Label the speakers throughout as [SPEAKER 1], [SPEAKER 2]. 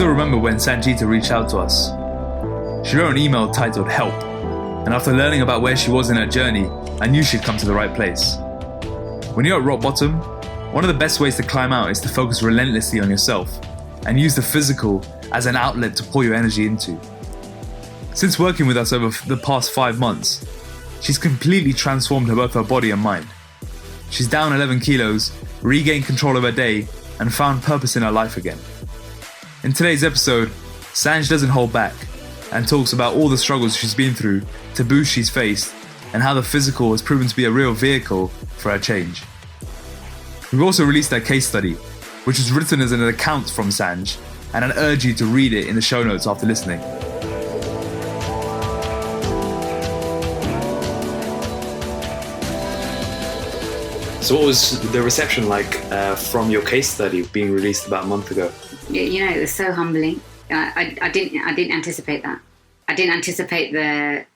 [SPEAKER 1] still remember when Sanjeeta reached out to us. She wrote an email titled Help, and after learning about where she was in her journey, I knew she'd come to the right place. When you're at rock bottom, one of the best ways to climb out is to focus relentlessly on yourself and use the physical as an outlet to pour your energy into. Since working with us over the past 5 months, she's completely transformed both her body and mind. She's down 11 kilos, regained control of her day, and found purpose in her life again. In today's episode, Sanj doesn't hold back and talks about all the struggles she's been through, taboos she's faced, and how the physical has proven to be a real vehicle for her change. We've also released our case study, which is written as an account from Sanj, and I'd urge you to read it in the show notes after listening. So what was the reception like from your case study being released about a month ago?
[SPEAKER 2] Yeah, it was so humbling. I didn't anticipate that. I didn't anticipate the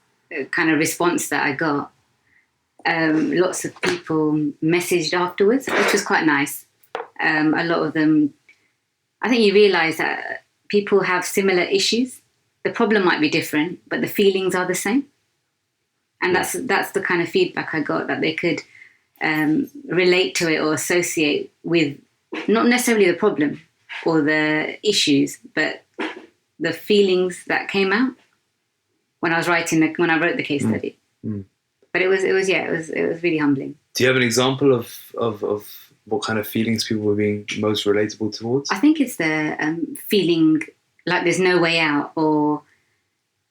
[SPEAKER 2] kind of response that I got. Lots of people messaged afterwards, which was quite nice. A lot of them, I think you realise that people have similar issues. The problem might be different, but the feelings are the same. And that's the kind of feedback I got, that they could relate to it or associate with not necessarily the problem or the issues, but the feelings that came out when I was wrote the case study. But it was really humbling.
[SPEAKER 1] Do you have an example of what kind of feelings people were being most relatable towards?
[SPEAKER 2] I think it's the feeling like there's no way out, or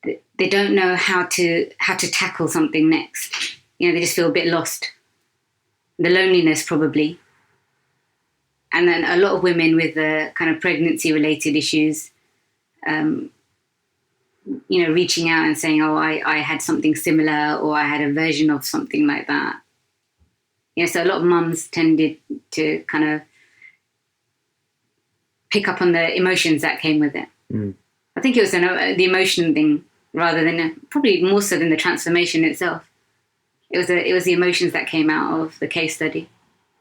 [SPEAKER 2] they don't know how to tackle something next. You know, they just feel a bit lost. The loneliness, probably. And then a lot of women with the kind of pregnancy-related issues, reaching out and saying, oh, I had something similar, or I had a version of something like that. So a lot of mums tended to kind of pick up on the emotions that came with it. I think it was the emotion thing rather than, probably more so than the transformation itself. It was the emotions that came out of the case study.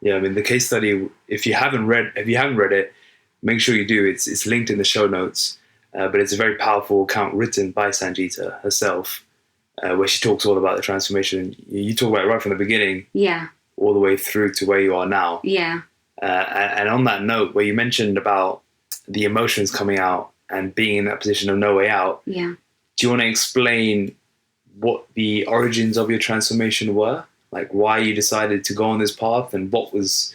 [SPEAKER 1] Yeah, I mean, the case study, if you haven't read it, make sure you do. It's linked in the show notes, but it's a very powerful account written by Sanjeeta herself, where she talks all about the transformation. You talk about it right from the beginning, all the way through to where you are now. And on that note, where you mentioned about the emotions coming out and being in that position of no way out, do you want to explain what the origins of your transformation were? Like why you decided to go on this path, and what was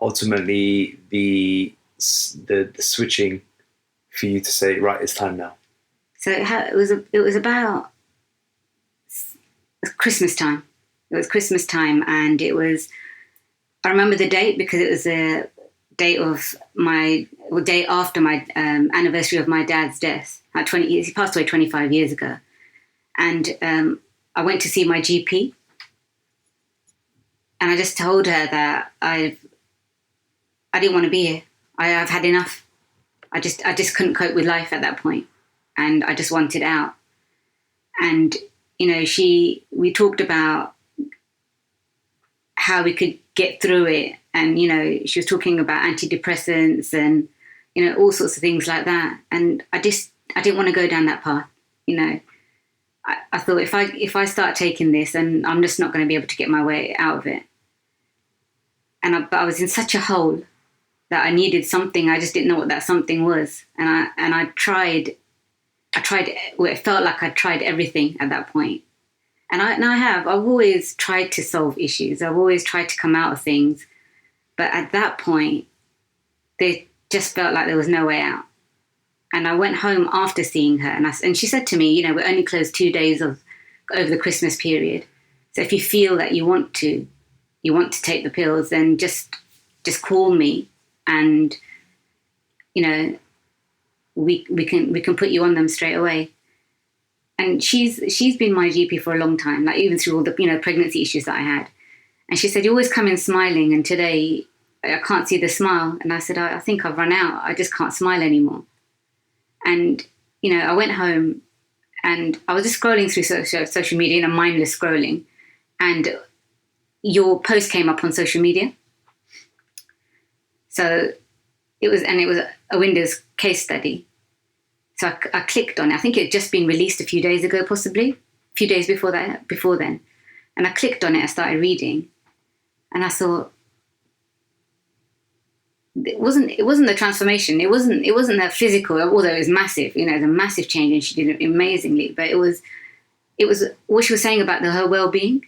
[SPEAKER 1] ultimately the switching for you to say, right, it's time now?
[SPEAKER 2] So it was about Christmas time. It was Christmas time, and I remember the date because it was a day after my anniversary of my dad's death. He passed away 25 years ago. And I went to see my GP, and I just told her that I didn't want to be here. I've had enough. I just couldn't cope with life at that point, and I just wanted out. And we talked about how we could get through it, and she was talking about antidepressants and all sorts of things like that. And I didn't want to go down that path. I thought if I start taking this, then I'm just not going to be able to get my way out of it. But I was in such a hole that I needed something. I just didn't know what that something was. And I tried. Well, it felt like I tried everything at that point. And I've always tried to solve issues. I've always tried to come out of things. But at that point, they just felt like there was no way out. And I went home after seeing her, and she said to me, we're only closed 2 days over the Christmas period. So if you feel that you want to take the pills, then just call me, and we can put you on them straight away. And she's been my GP for a long time, like even through all the pregnancy issues that I had. And she said, you always come in smiling, and today I can't see the smile. And I said, I think I've run out. I just can't smile anymore. And, I went home, and I was just scrolling through social media, mindless scrolling. And your post came up on social media. So it was a Windows case study. So I clicked on it. I think it had just been released a few days ago, possibly a few days before then. And I clicked on it. I started reading, and I thought, it wasn't the transformation. It wasn't the physical, although it was massive. You know, the massive change, and she did it amazingly. But it was what she was saying about her well-being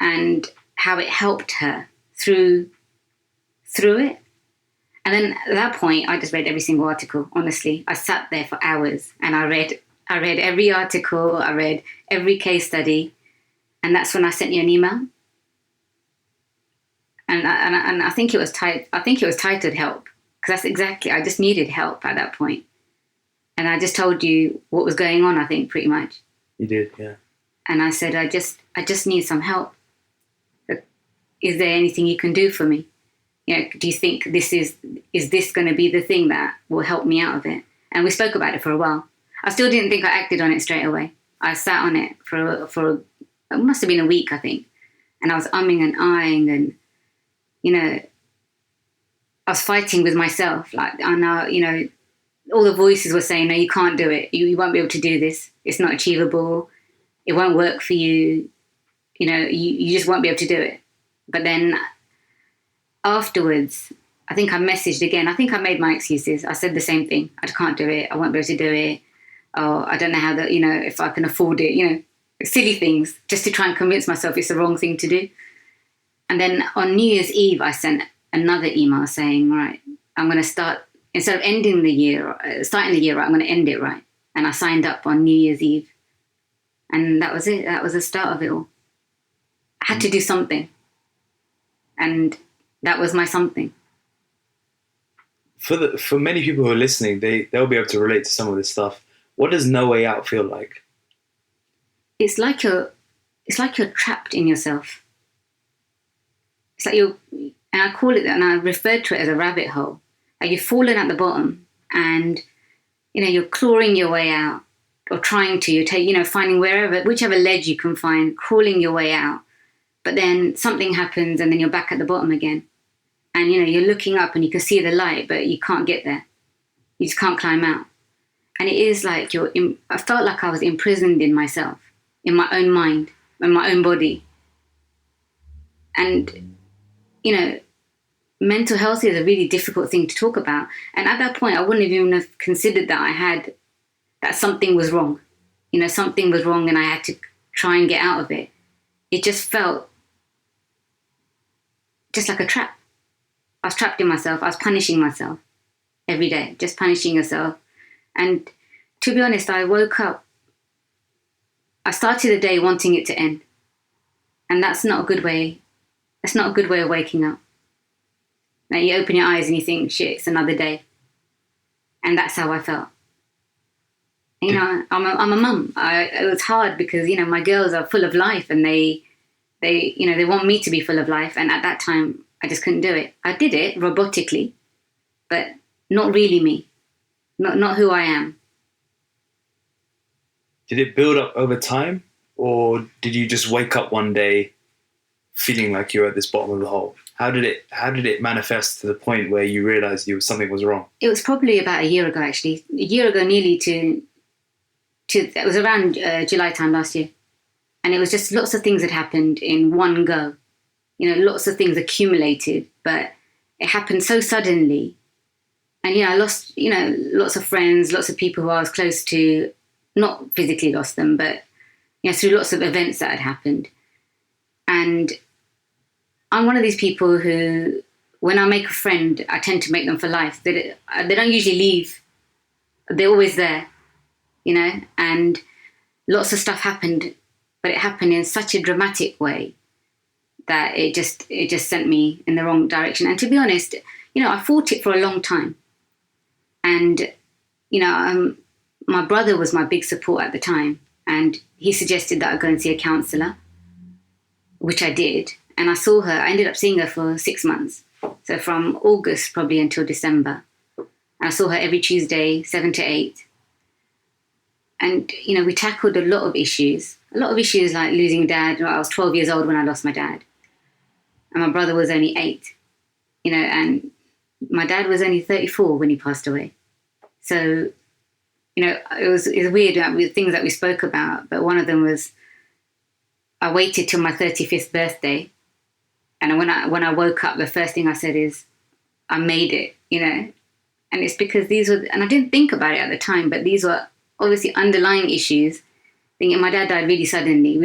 [SPEAKER 2] and how it helped her through it. And then at that point, I just read every single article. Honestly, I sat there for hours and I read every article. I read every case study, and that's when I sent you an email. And I think it was titled "Help," because that's exactly. I just needed help at that point, and I just told you what was going on. I think pretty much.
[SPEAKER 1] You did, yeah.
[SPEAKER 2] And I said, I just need some help. Is there anything you can do for me? You know, do you think this is this going to be the thing that will help me out of it? And we spoke about it for a while. I still didn't think I acted on it straight away. I sat on it for it must have been a week, I think. And I was umming and ahhing, and, you know, I was fighting with myself. Like, I know, you know, all the voices were saying, no, you can't do it. You won't be able to do this. It's not achievable. It won't work for you. You know, you just won't be able to do it. But then afterwards, I think I messaged again. I think I made my excuses. I said the same thing. I can't do it. I won't be able to do it. Oh, I don't know how you know, if I can afford it, you know, silly things, just to try and convince myself it's the wrong thing to do. And then on New Year's Eve, I sent another email saying, right, I'm going to start, instead of ending the year, starting the year right, I'm going to end it right. And I signed up on New Year's Eve. And that was it. That was the start of it all. I had to do something. And that was my something.
[SPEAKER 1] For many people who are listening, they'll be able to relate to some of this stuff. What does no way out feel like?
[SPEAKER 2] It's like you're trapped in yourself. It's like and I call it, and I refer to it as a rabbit hole. Like you've fallen at the bottom, and you know you're clawing your way out, or trying to. You're finding whichever ledge you can find, crawling your way out. But then something happens, and then you're back at the bottom again. And you know you're looking up, and you can see the light, but you can't get there. You just can't climb out. And it is like I felt like I was imprisoned in myself, in my own mind, in my own body. And, you know, mental health is a really difficult thing to talk about. And at that point, I wouldn't even have considered that something was wrong. You know, something was wrong and I had to try and get out of it. It just felt just like a trap. I was trapped in myself. I was punishing myself every day, just punishing yourself. And to be honest, I woke up. I started the day wanting it to end. And that's not a good way. That's not a good way of waking up. Now you open your eyes and you think, shit, it's another day. And that's how I felt. You know, I'm a mum. It was hard because, you know, my girls are full of life and they want me to be full of life. And at that time, I just couldn't do it. I did it robotically, but not really me. Not who I am.
[SPEAKER 1] Did it build up over time, or did you just wake up one day feeling like you were at this bottom of the hole? How did it manifest to the point where you realized something was wrong? It
[SPEAKER 2] was probably about a year ago, actually. A year ago, nearly to it was around July time last year, and it was just lots of things had happened in one go. You know, lots of things accumulated, but it happened so suddenly. And, you know, I lost, you know, lots of friends, lots of people who I was close to, not physically lost them, but, you know, through lots of events that had happened. And I'm one of these people who, when I make a friend, I tend to make them for life. They don't usually leave. They're always there, you know, and lots of stuff happened, but it happened in such a dramatic way that it just sent me in the wrong direction. And to be honest, you know, I fought it for a long time. And, you know, my brother was my big support at the time. And he suggested that I go and see a counsellor, which I did. And I saw her. I ended up seeing her for 6 months. So from August probably until December. And I saw her every Tuesday, 7 to 8. And, you know, we tackled a lot of issues like losing dad. I was 12 years old when I lost my dad. And my brother was only 8, you know, and my dad was only 34 when he passed away. So it was weird with things that we spoke about, but one of them was I waited till my 35th birthday, and when I woke up, the first thing I said is, I made it, and it's because these were, and I didn't think about it at the time, but these were obviously underlying issues. Thinking my dad died really suddenly.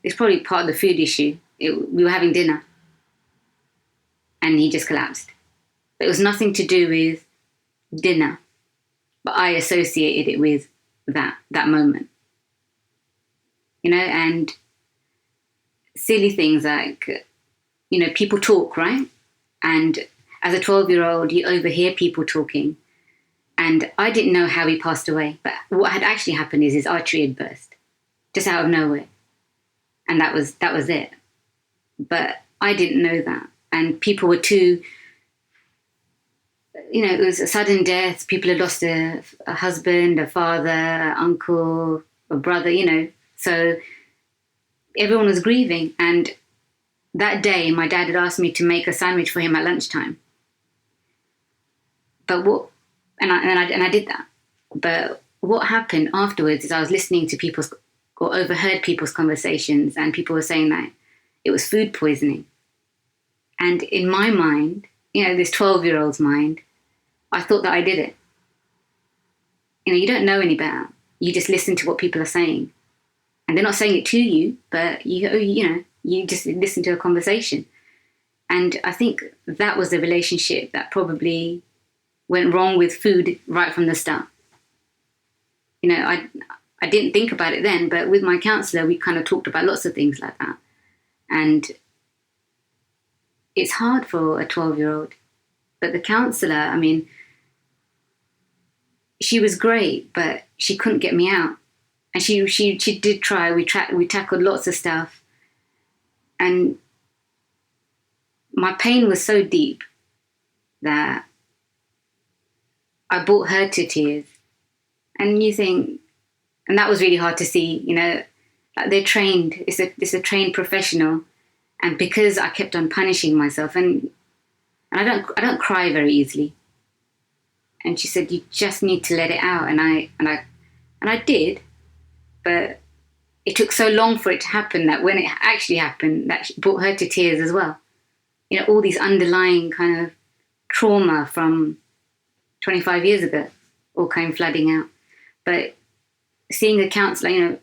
[SPEAKER 2] It's probably part of the food issue. We were having dinner, and he just collapsed. But it was nothing to do with dinner, but I associated it with that moment. And silly things like, people talk, right? And as a 12-year-old, you overhear people talking. And I didn't know how he passed away. But what had actually happened is his artery had burst, just out of nowhere. And that was it. But I didn't know that. And people were too, it was a sudden death. People had lost a husband, a father, an uncle, a brother, So everyone was grieving. And that day, my dad had asked me to make a sandwich for him at lunchtime. But I did that. But what happened afterwards is I was listening to overheard people's conversations, and people were saying that it was food poisoning. And in my mind, this 12-year-old's mind, I thought that I did it. You don't know any better. You just listen to what people are saying. And they're not saying it to you, but you just listen to a conversation. And I think that was the relationship that probably went wrong with food right from the start. I didn't think about it then, but with my counsellor, we kind of talked about lots of things like that. And it's hard for a 12-year-old. But the counsellor, she was great, but she couldn't get me out. And she did try. We tackled lots of stuff. And my pain was so deep that I brought her to tears. And you think, and that was really hard to see, like they're trained, it's a trained professional. And because I kept on punishing myself, and I don't cry very easily. And she said, you just need to let it out. And I did, but it took so long for it to happen that when it actually happened, that brought her to tears as well. All these underlying kind of trauma from 25 years ago all came flooding out. But seeing a counsellor,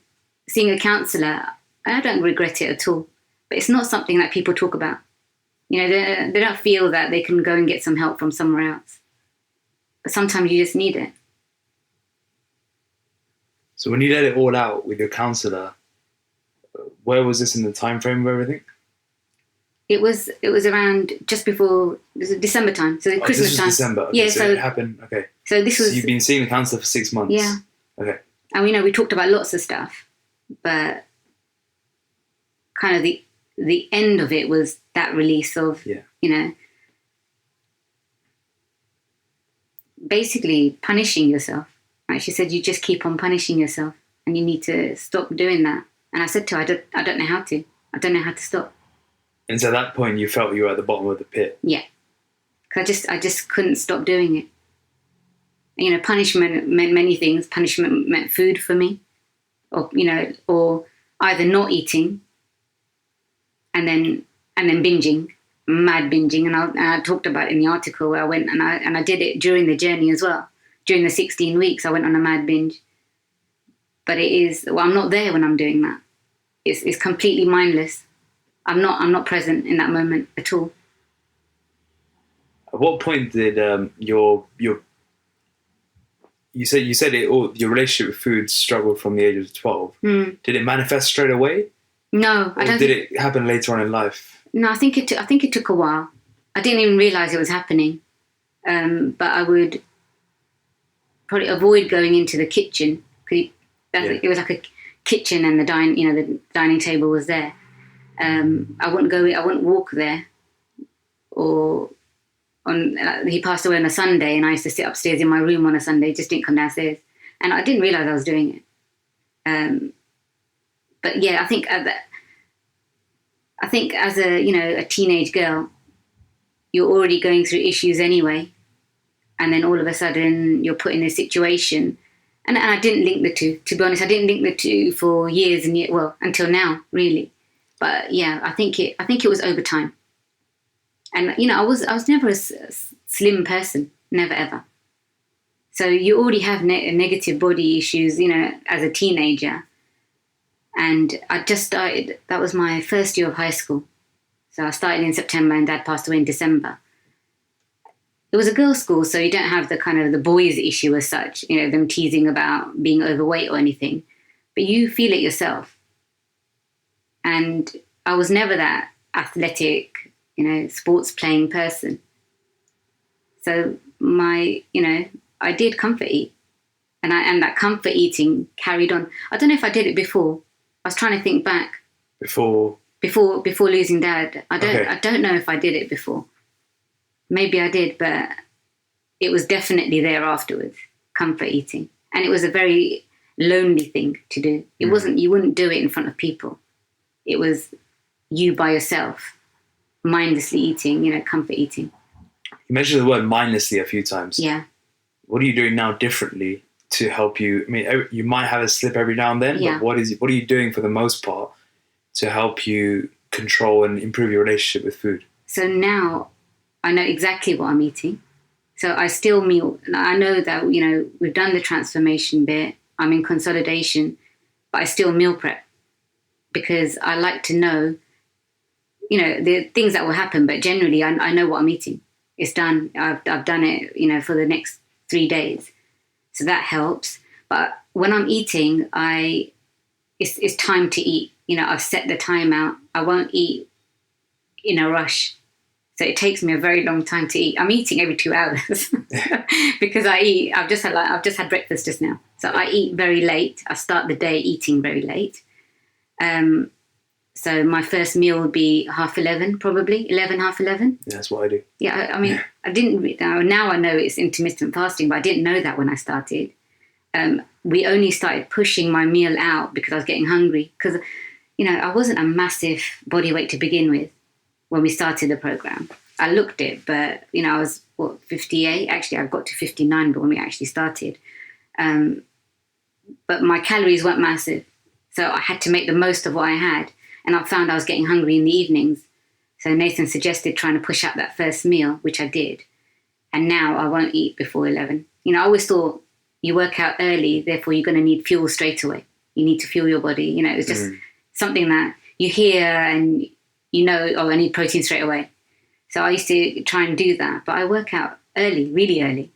[SPEAKER 2] I don't regret it at all. But it's not something that people talk about. They don't feel that they can go and get some help from somewhere else. But sometimes you just need it.
[SPEAKER 1] So when you let it all out with your counsellor, where was this in the time frame of everything?
[SPEAKER 2] It was around just before, it was December time, so Christmas
[SPEAKER 1] this was
[SPEAKER 2] time.
[SPEAKER 1] December. Okay,
[SPEAKER 2] yeah,
[SPEAKER 1] so it happened. Okay.
[SPEAKER 2] So this was.
[SPEAKER 1] So you've been seeing the counsellor for 6 months.
[SPEAKER 2] Yeah.
[SPEAKER 1] Okay.
[SPEAKER 2] And we talked about lots of stuff, but kind of the end of it was that release of, basically punishing yourself. Like she said, you just keep on punishing yourself, and you need to stop doing that. And I said to her, I don't know how to. I don't know how to stop.
[SPEAKER 1] And so at that point, you felt you were at the bottom of the pit.
[SPEAKER 2] Yeah, because I just couldn't stop doing it. Punishment meant many things. Punishment meant food for me, or either not eating, and then binging, mad binging. And I talked about it in the article where I went and I did it during the journey as well. During the 16 weeks, I went on a mad binge. But I'm not there when I'm doing that. It's completely mindless. I'm not present in that moment at all.
[SPEAKER 1] At what point did your you said it all, your relationship with food struggled from the age of 12? Did it manifest straight away?
[SPEAKER 2] No,
[SPEAKER 1] I don't. Did it happen later on in life?
[SPEAKER 2] No, I think it took a while. I didn't even realise it was happening. But I would probably avoid going into the kitchen because it was like a kitchen, and the dining table was there. I wouldn't walk there. He passed away on a Sunday, and I used to sit upstairs in my room on a Sunday, just didn't come downstairs, and I didn't realise I was doing it. But yeah, I think as a teenage girl, you're already going through issues anyway, and then all of a sudden you're put in a situation And I didn't link the two. To be honest, I didn't link the two for years and years. Well, until now, really. But yeah, I think it was over time. And I was never a slim person, never ever. So you already have negative body issues, as a teenager. And I just started. That was my first year of high school. So I started in September, and Dad passed away in December. It was a girls' school, so you don't have the kind of the boys' issue as such, them teasing about being overweight or anything. But you feel it yourself. And I was never that athletic, sports playing person. So I did comfort eat. And that comfort eating carried on. I don't know if I did it before. I was trying to think back. Before losing Dad. I don't know if I did it before. Maybe I did, but it was definitely there afterwards, comfort eating. And it was a very lonely thing to do. It wasn't, you wouldn't do it in front of people. It was you by yourself, mindlessly eating, comfort eating.
[SPEAKER 1] You mentioned the word mindlessly a few times.
[SPEAKER 2] Yeah.
[SPEAKER 1] What are you doing now differently to help you? I mean, you might have a slip every now and then, but what are you doing for the most part to help you control and improve your relationship with food?
[SPEAKER 2] So now I know exactly what I'm eating. So I still meal. I know that, we've done the transformation bit. I'm in consolidation, but I still meal prep because I like to know, the things that will happen. But generally, I know what I'm eating. It's done. I've done it, for the next 3 days. So that helps. But when I'm eating, it's time to eat. I've set the time out. I won't eat in a rush. So it takes me a very long time to eat. I'm eating every 2 hours because I eat. I've just had breakfast just now. So I eat very late. I start the day eating very late. So my first meal would be 11:30, probably 11:30.
[SPEAKER 1] Yeah, that's what I do.
[SPEAKER 2] Yeah, I mean, I didn't. Now I know it's intermittent fasting, but I didn't know that when I started. We only started pushing my meal out because I was getting hungry. Because, I wasn't a massive body weight to begin with when we started the program. I looked it, but, I was, 58? Actually, I got to 59, but when we actually started. But my calories weren't massive. So I had to make the most of what I had. And I found I was getting hungry in the evenings. So Nathan suggested trying to push out that first meal, which I did. And now I won't eat before 11. I always thought you work out early, therefore you're going to need fuel straight away. You need to fuel your body. It's just something that you hear and I need protein straight away. So I used to try and do that. But I work out early, really early.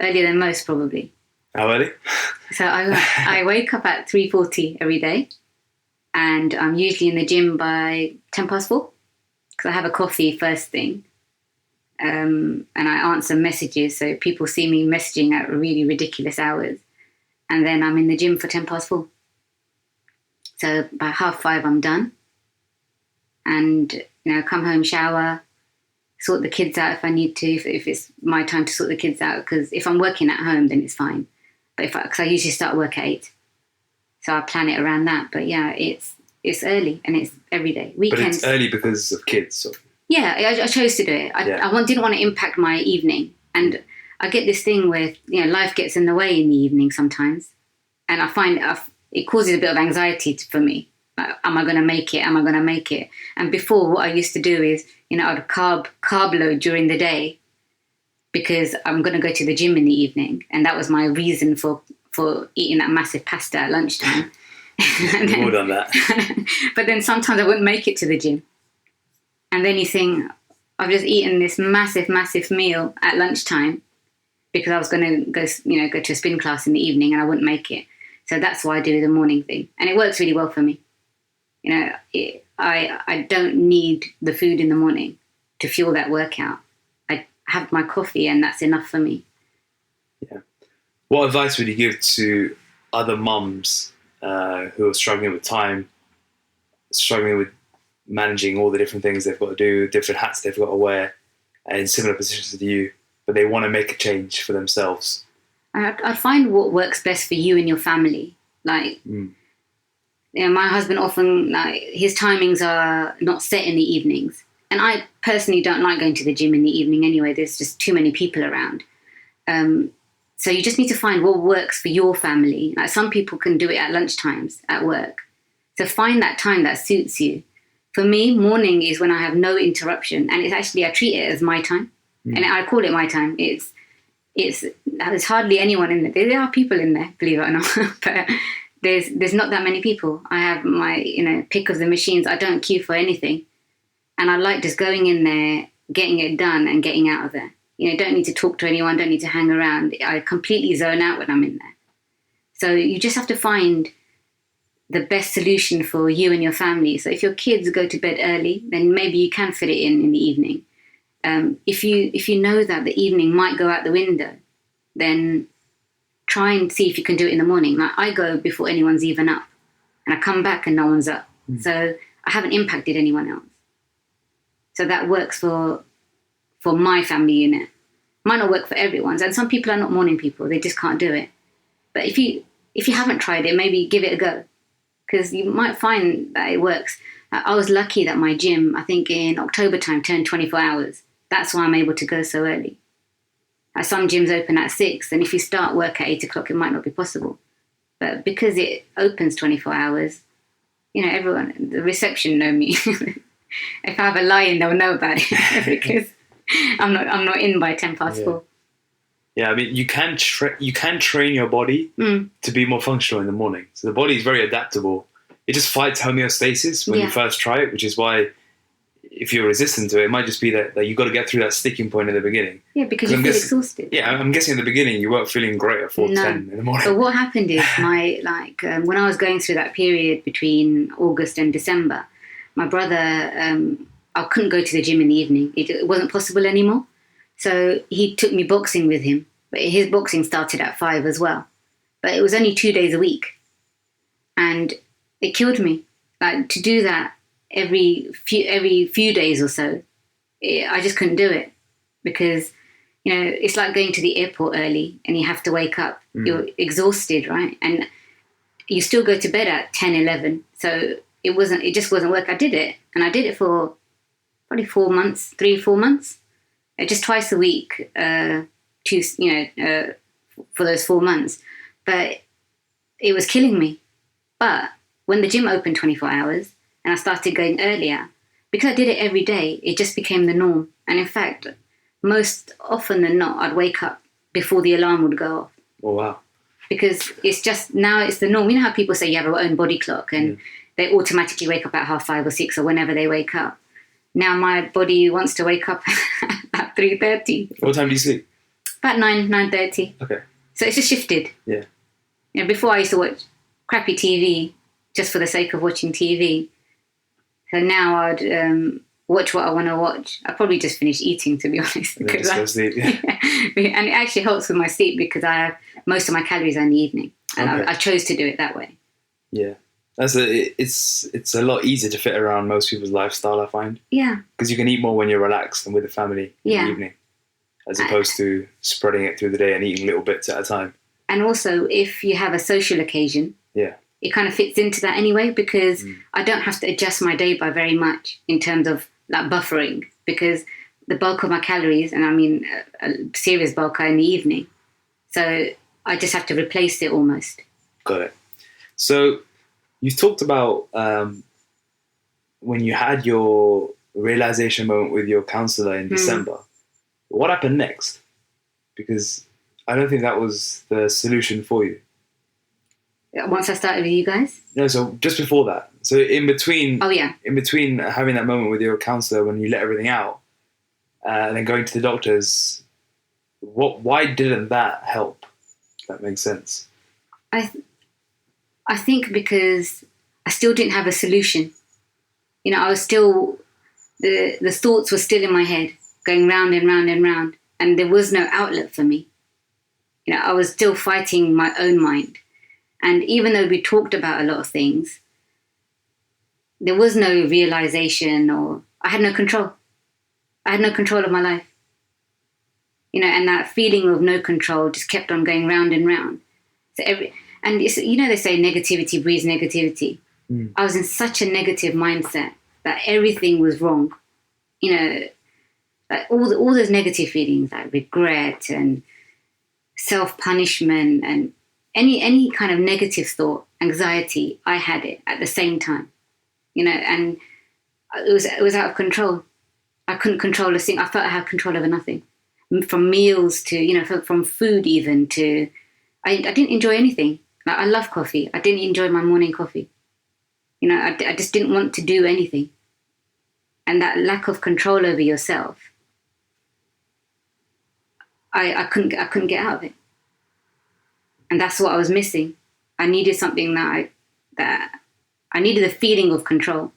[SPEAKER 2] Earlier than most, probably.
[SPEAKER 1] How early?
[SPEAKER 2] So I wake up at 3:40 every day. And I'm usually in the gym by 4:10 because I have a coffee first thing. And I answer messages. So people see me messaging at really ridiculous hours. And then I'm in the gym for 4:10. So by 5:30, I'm done. And, come home, shower, sort the kids out if I need to, if it's my time to sort the kids out. Because if I'm working at home, then it's fine. But because I usually start work at 8. So I plan it around that. But yeah, it's early and it's every day. Weekends.
[SPEAKER 1] But it's early because of kids. So.
[SPEAKER 2] Yeah, I chose to do it. I didn't want to impact my evening. And I get this thing where, life gets in the way in the evening sometimes. And I find it causes a bit of anxiety for me. Like, am I going to make it? Am I going to make it? And before, what I used to do is, I'd carb load during the day because I'm going to go to the gym in the evening. And that was my reason for eating that massive pasta at lunchtime.
[SPEAKER 1] We've all done that.
[SPEAKER 2] But then sometimes I wouldn't make it to the gym. And then you think, I've just eaten this massive, massive meal at lunchtime because I was going to go to a spin class in the evening and I wouldn't make it. So that's why I do the morning thing. And it works really well for me. I don't need the food in the morning to fuel that workout. I have my coffee and that's enough for me.
[SPEAKER 1] Yeah. What advice would you give to other mums who are struggling with time, struggling with managing all the different things they've got to do, different hats they've got to wear, and in similar positions to you, but they want to make a change for themselves?
[SPEAKER 2] I find what works best for you and your family. Like, my husband often, his timings are not set in the evenings. And I personally don't like going to the gym in the evening anyway. There's just too many people around. So So you just need to find what works for your family. Like some people can do it at lunchtimes at work. So find that time that suits you. For me, morning is when I have no interruption, and it's actually, I treat it as my time, and I call it my time. There's hardly anyone in there. There are people in there, believe it or not, but there's not that many people. I have my pick of the machines. I don't queue for anything, and I like just going in there, getting it done, and getting out of there. Don't need to talk to anyone. Don't need to hang around. I completely zone out when I'm in there. So you just have to find the best solution for you and your family. So if your kids go to bed early, then maybe you can fit it in the evening. If you know that the evening might go out the window, then try and see if you can do it in the morning. Like I go before anyone's even up, and I come back and no one's up. So I haven't impacted anyone else. So that works for my family unit. Might not work for everyone's, and some people are not morning people. They just can't do it. But if you haven't tried it, maybe give it a go, because you might find that it works. I was lucky that my gym, I think in October time, turned 24 hours. That's why I'm able to go so early. Some gyms open at 6, and if you start work at 8 o'clock, it might not be possible. But because it opens 24 hours, everyone, the reception know me. If I have a lie-in, they'll know about it because I'm not in by 4:10.
[SPEAKER 1] Yeah, I mean, you can train your body to be more functional in the morning. So the body is very adaptable. It just fights homeostasis when you first try it, which is why if you're resistant to it, it might just be that you've got to get through that sticking point in the beginning.
[SPEAKER 2] Yeah, because you feel exhausted.
[SPEAKER 1] Yeah, I'm guessing in the beginning you weren't feeling great at 4:10 in the morning.
[SPEAKER 2] But what happened is when I was going through that period between August and December, my brother, I couldn't go to the gym in the evening. It wasn't possible anymore. So he took me boxing with him. But his boxing started at 5 as well. But it was only 2 days a week. And it killed me. Like to do that every few days or so, I just couldn't do it. Because, it's like going to the airport early and you have to wake up. You're exhausted, right? And you still go to bed at 10, 11. So it just wasn't work. I did it. And I did it for probably 4 months, 3-4 months. Just twice a week, for those 4 months. But it was killing me. But when the gym opened 24 hours and I started going earlier, because I did it every day, it just became the norm. And in fact, most often than not, I'd wake up before the alarm would go off.
[SPEAKER 1] Oh, wow.
[SPEAKER 2] Because now it's the norm. You know how people say you have your own body clock and they automatically wake up at 5:30 or 6 or whenever they wake up. Now my body wants to wake up at 3:30.
[SPEAKER 1] What time do you sleep?
[SPEAKER 2] About 9:30.
[SPEAKER 1] Okay.
[SPEAKER 2] So it's just shifted.
[SPEAKER 1] Yeah.
[SPEAKER 2] Before I used to watch crappy TV just for the sake of watching TV. So now I'd watch what I want to watch. I probably just finish eating, to be honest.
[SPEAKER 1] And then just go sleep. Yeah.
[SPEAKER 2] And it actually helps with my sleep because I have most of my calories are in the evening. And I chose to do it that way.
[SPEAKER 1] Yeah. It's a lot easier to fit around most people's lifestyle, I find.
[SPEAKER 2] Yeah.
[SPEAKER 1] Because you can eat more when you're relaxed and with the family in the evening, as opposed to spreading it through the day and eating little bits at a time.
[SPEAKER 2] And also, if you have a social occasion, it kind of fits into that anyway, because I don't have to adjust my day by very much in terms of like buffering, because the bulk of my calories, and I mean a serious bulk, are in the evening. So I just have to replace it almost. Got it.
[SPEAKER 1] So you've talked about when you had your realization moment with your counselor in December. What happened next? Because I don't think that was the solution for you.
[SPEAKER 2] Once I started with you guys?
[SPEAKER 1] No, so just before that. So in between
[SPEAKER 2] in
[SPEAKER 1] between having that moment with your counsellor when you let everything out and then going to the doctors, why didn't that help? If that makes sense.
[SPEAKER 2] I think because I still didn't have a solution. I was still, the thoughts were still in my head, going round and round and round, and there was no outlet for me. I was still fighting my own mind. And even though we talked about a lot of things, there was no realization, or I had no control. I had no control of my life. And that feeling of no control just kept on going round and round. So they say negativity breeds negativity. I was in such a negative mindset that everything was wrong. Like all those negative feelings like regret and self-punishment and any kind of negative thought, anxiety, I had it at the same time, and it was out of control. I couldn't control a thing. I felt I had control over nothing, from meals to, from food even to, I didn't enjoy anything. Like, I love coffee. I didn't enjoy my morning coffee. I just didn't want to do anything. And that lack of control over yourself, I couldn't get out of it. And that's what I was missing. I needed something that I needed a feeling of control.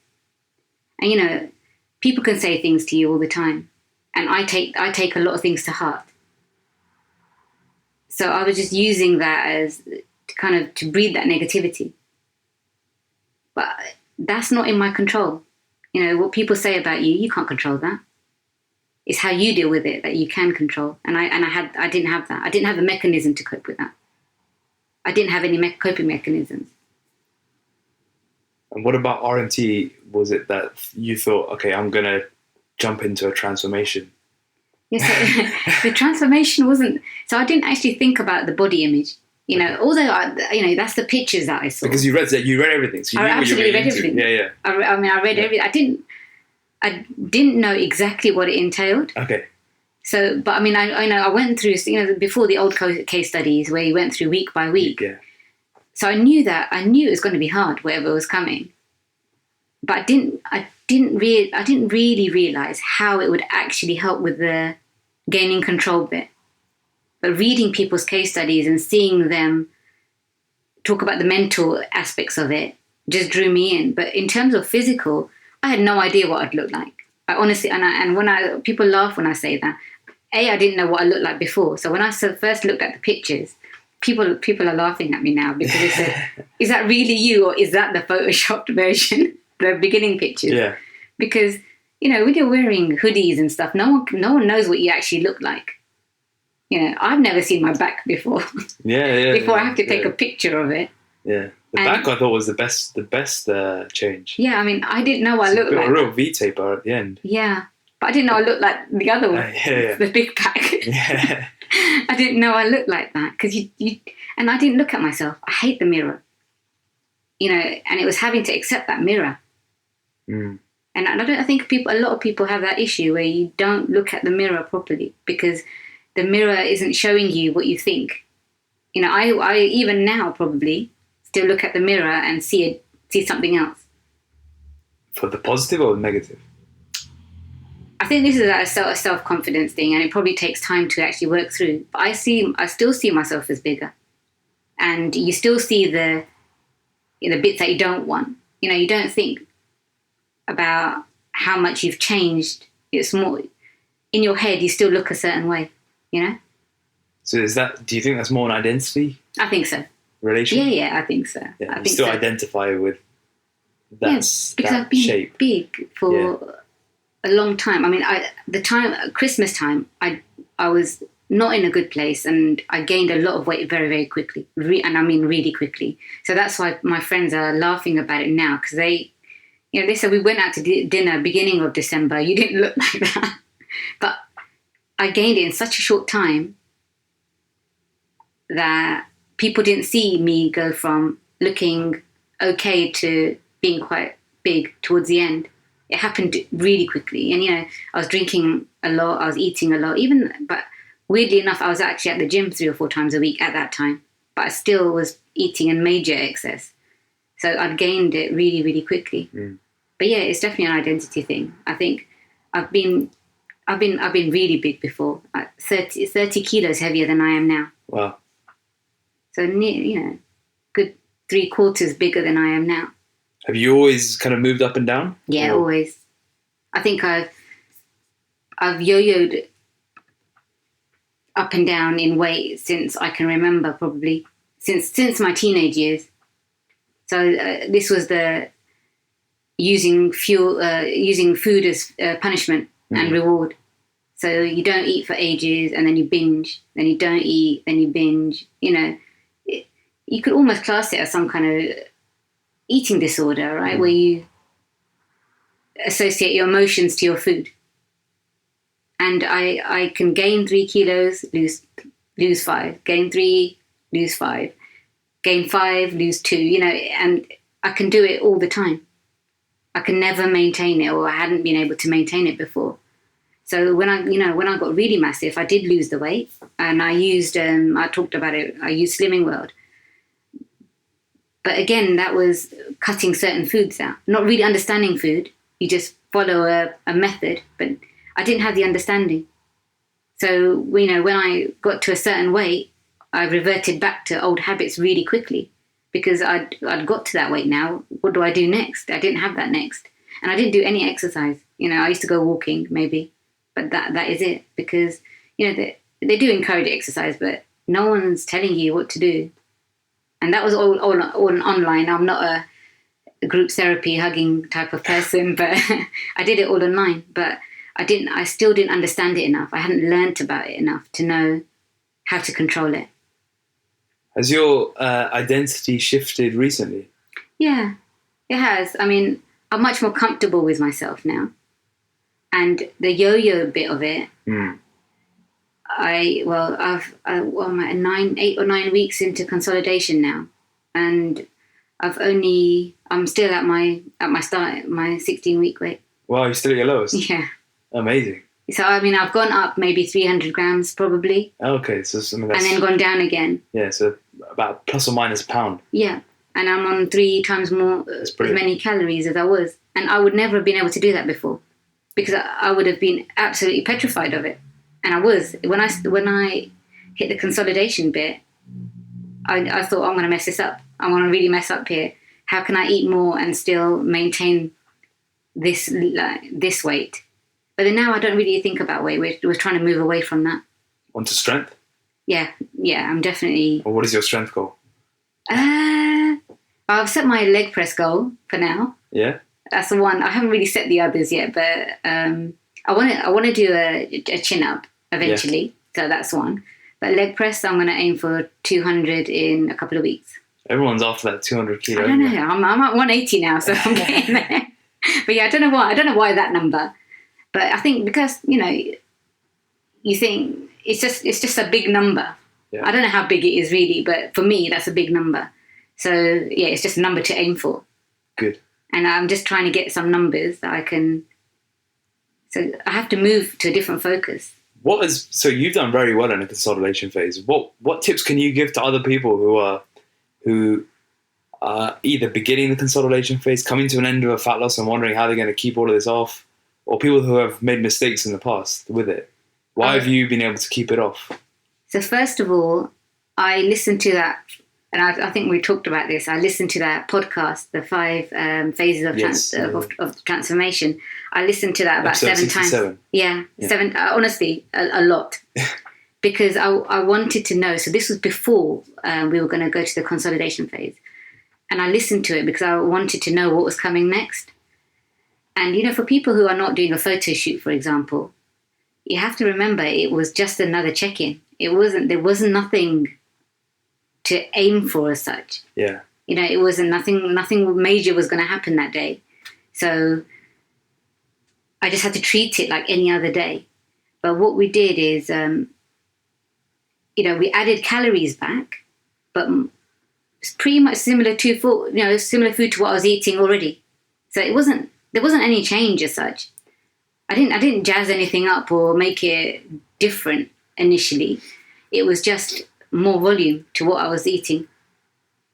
[SPEAKER 2] And people can say things to you all the time, and I take a lot of things to heart. So I was just using that as to breed that negativity. But that's not in my control. What people say about you, you can't control that. It's how you deal with it that you can control. And I didn't have that. I didn't have a mechanism to cope with that. I didn't have any coping mechanisms.
[SPEAKER 1] And what about RMT? Was it that you thought, okay, I'm going to jump into a transformation?
[SPEAKER 2] Yes, the transformation wasn't... So I didn't actually think about the body image. Although that's the pictures that I saw.
[SPEAKER 1] Because you read everything. So you knew what you were
[SPEAKER 2] read
[SPEAKER 1] into.
[SPEAKER 2] everything.
[SPEAKER 1] Yeah.
[SPEAKER 2] I read everything. I didn't know exactly what it entailed.
[SPEAKER 1] Okay.
[SPEAKER 2] So, but I went through, before the old case studies where you went through week by week.
[SPEAKER 1] Yeah.
[SPEAKER 2] So I knew it was going to be hard, whatever was coming. But I didn't really realize how it would actually help with the gaining control bit. But reading people's case studies and seeing them talk about the mental aspects of it just drew me in. But in terms of physical, I had no idea what I'd look like. I honestly, people laugh when I say that. I didn't know what I looked like before. So when I first looked at the pictures, people are laughing at me now because they said, "Is that really you, or is that the photoshopped version, the beginning pictures?"
[SPEAKER 1] Yeah.
[SPEAKER 2] Because when you're wearing hoodies and stuff, no one knows what you actually look like. I've never seen my back before.
[SPEAKER 1] Yeah.
[SPEAKER 2] Before I have to take a picture of it.
[SPEAKER 1] Yeah. The back I thought was the best change.
[SPEAKER 2] Yeah, I didn't know I looked like
[SPEAKER 1] a real V-taper at the end.
[SPEAKER 2] Yeah, but I didn't know I looked like the other one. The big back.
[SPEAKER 1] Yeah.
[SPEAKER 2] I didn't know I looked like that because and I didn't look at myself. I hate the mirror. And it was having to accept that mirror.
[SPEAKER 1] Mm.
[SPEAKER 2] And I think a lot of people have that issue where you don't look at the mirror properly because the mirror isn't showing you what you think. I even now probably still look at the mirror and see something else.
[SPEAKER 1] For the positive or the negative?
[SPEAKER 2] I think this is a self-confidence thing, and it probably takes time to actually work through. But I still see myself as bigger, and you still see the bits that you don't want. You don't think about how much you've changed. It's more in your head. You still look a certain way.
[SPEAKER 1] So do you think that's more an identity?
[SPEAKER 2] I think so.
[SPEAKER 1] Relation?
[SPEAKER 2] Yeah, I think so.
[SPEAKER 1] Yeah,
[SPEAKER 2] I
[SPEAKER 1] you
[SPEAKER 2] think
[SPEAKER 1] still
[SPEAKER 2] so.
[SPEAKER 1] identify with
[SPEAKER 2] because I've been
[SPEAKER 1] shape.
[SPEAKER 2] Big for a long time. Christmas time, I was not in a good place, and I gained a lot of weight very, very quickly, really quickly. So that's why my friends are laughing about it now, because they said we went out to dinner beginning of December. You didn't look like that, but I gained it in such a short time that people didn't see me go from looking okay to being quite big towards the end. It happened really quickly. And, I was drinking a lot. I was eating a lot. But weirdly enough, I was actually at the gym 3 or 4 times a week at that time. But I still was eating in major excess. So I'd gained it really, really quickly. Mm. But yeah, it's definitely an identity thing. I think I've been really big before. 30 kilos heavier than I am now.
[SPEAKER 1] Wow.
[SPEAKER 2] So good 3/4 bigger than I am now.
[SPEAKER 1] Have you always kind of moved up and down?
[SPEAKER 2] Yeah, always. I think I've yo-yoed up and down in weight since I can remember, probably since my teenage years. So this was the using food as punishment and reward. So you don't eat for ages, and then you binge. Then you don't eat, then you binge. You could almost class it as some kind of eating disorder, right? Where you associate your emotions to your food. And I can gain 3 kilos, lose lose 5, gain 3, lose 5, gain 5, lose 2, and I can do it all the time. I can never maintain it, or I hadn't been able to maintain it before. So when I got really massive, I did lose the weight, and I used, I talked about it, I used Slimming World. But again, that was cutting certain foods out, not really understanding food. You just follow a method, but I didn't have the understanding. So, when I got to a certain weight, I reverted back to old habits really quickly because I'd got to that weight now. What do I do next? I didn't have that next. And I didn't do any exercise. I used to go walking maybe, but that is it, because, they do encourage exercise, but no one's telling you what to do. And that was all online. I'm not a group therapy hugging type of person, but I did it all online. But I still didn't understand it enough. I hadn't learnt about it enough to know how to control it.
[SPEAKER 1] Has your identity shifted recently? Yeah,
[SPEAKER 2] it has. I mean, I'm much more comfortable with myself now. And the yo-yo bit of it, I'm 8 or 9 weeks into consolidation now. And I'm still at my start, my 16-week weight.
[SPEAKER 1] Wow, you're still at your lowest?
[SPEAKER 2] Yeah.
[SPEAKER 1] Amazing.
[SPEAKER 2] So, I've gone up maybe 300 grams probably.
[SPEAKER 1] Okay, so and
[SPEAKER 2] then gone down again.
[SPEAKER 1] Yeah, so about plus or minus a pound.
[SPEAKER 2] Yeah, and I'm on 3 times more as many calories as I was. And I would never have been able to do that before because I would have been absolutely petrified of it. And I was. When I hit the consolidation bit, I thought, I'm going to mess this up. I'm going to really mess up here. How can I eat more and still maintain this weight? But then now I don't really think about weight. We're trying to move away from that.
[SPEAKER 1] Onto strength?
[SPEAKER 2] Yeah, I'm definitely...
[SPEAKER 1] Well, what is your strength goal?
[SPEAKER 2] I've set my leg press goal for now.
[SPEAKER 1] Yeah?
[SPEAKER 2] That's the one. I haven't really set the others yet, but I want to do a chin up eventually. Yeah. So that's one. But leg press, I'm going to aim for 200 in a couple of weeks.
[SPEAKER 1] Everyone's after that 200 kilo.
[SPEAKER 2] I don't know. I'm at 180 now, so I'm getting there. But yeah, I don't know why that number. But I think because, you think it's just a big number. Yeah. I don't know how big it is really, but for me, that's a big number. So yeah, it's just a number to aim for.
[SPEAKER 1] Good.
[SPEAKER 2] And I'm just trying to get some numbers that I can. So I have to move to a different focus.
[SPEAKER 1] So you've done very well in the consolidation phase. What tips can you give to other people who are either beginning the consolidation phase, coming to an end of a fat loss and wondering how they're going to keep all of this off, or people who have made mistakes in the past with it? Why have you been able to keep it off? So
[SPEAKER 2] first of all, I listened to that, and I think we talked about this. I listened to that podcast, the 5 phases of transformation. I listened to that about
[SPEAKER 1] Episode
[SPEAKER 2] 7 times. Yeah. 7. Honestly, a lot, because I wanted to know. So this was before we were going to go to the consolidation phase, and I listened to it because I wanted to know what was coming next. And for people who are not doing a photo shoot, for example, you have to remember it was just another check-in. There wasn't nothing to aim for as such.
[SPEAKER 1] Yeah.
[SPEAKER 2] It wasn't nothing major was going to happen that day. So I just had to treat it like any other day. But what we did is, we added calories back, but it's pretty much similar to food to what I was eating already. So there wasn't any change as such. I didn't jazz anything up or make it different initially. It was just more volume to what I was eating.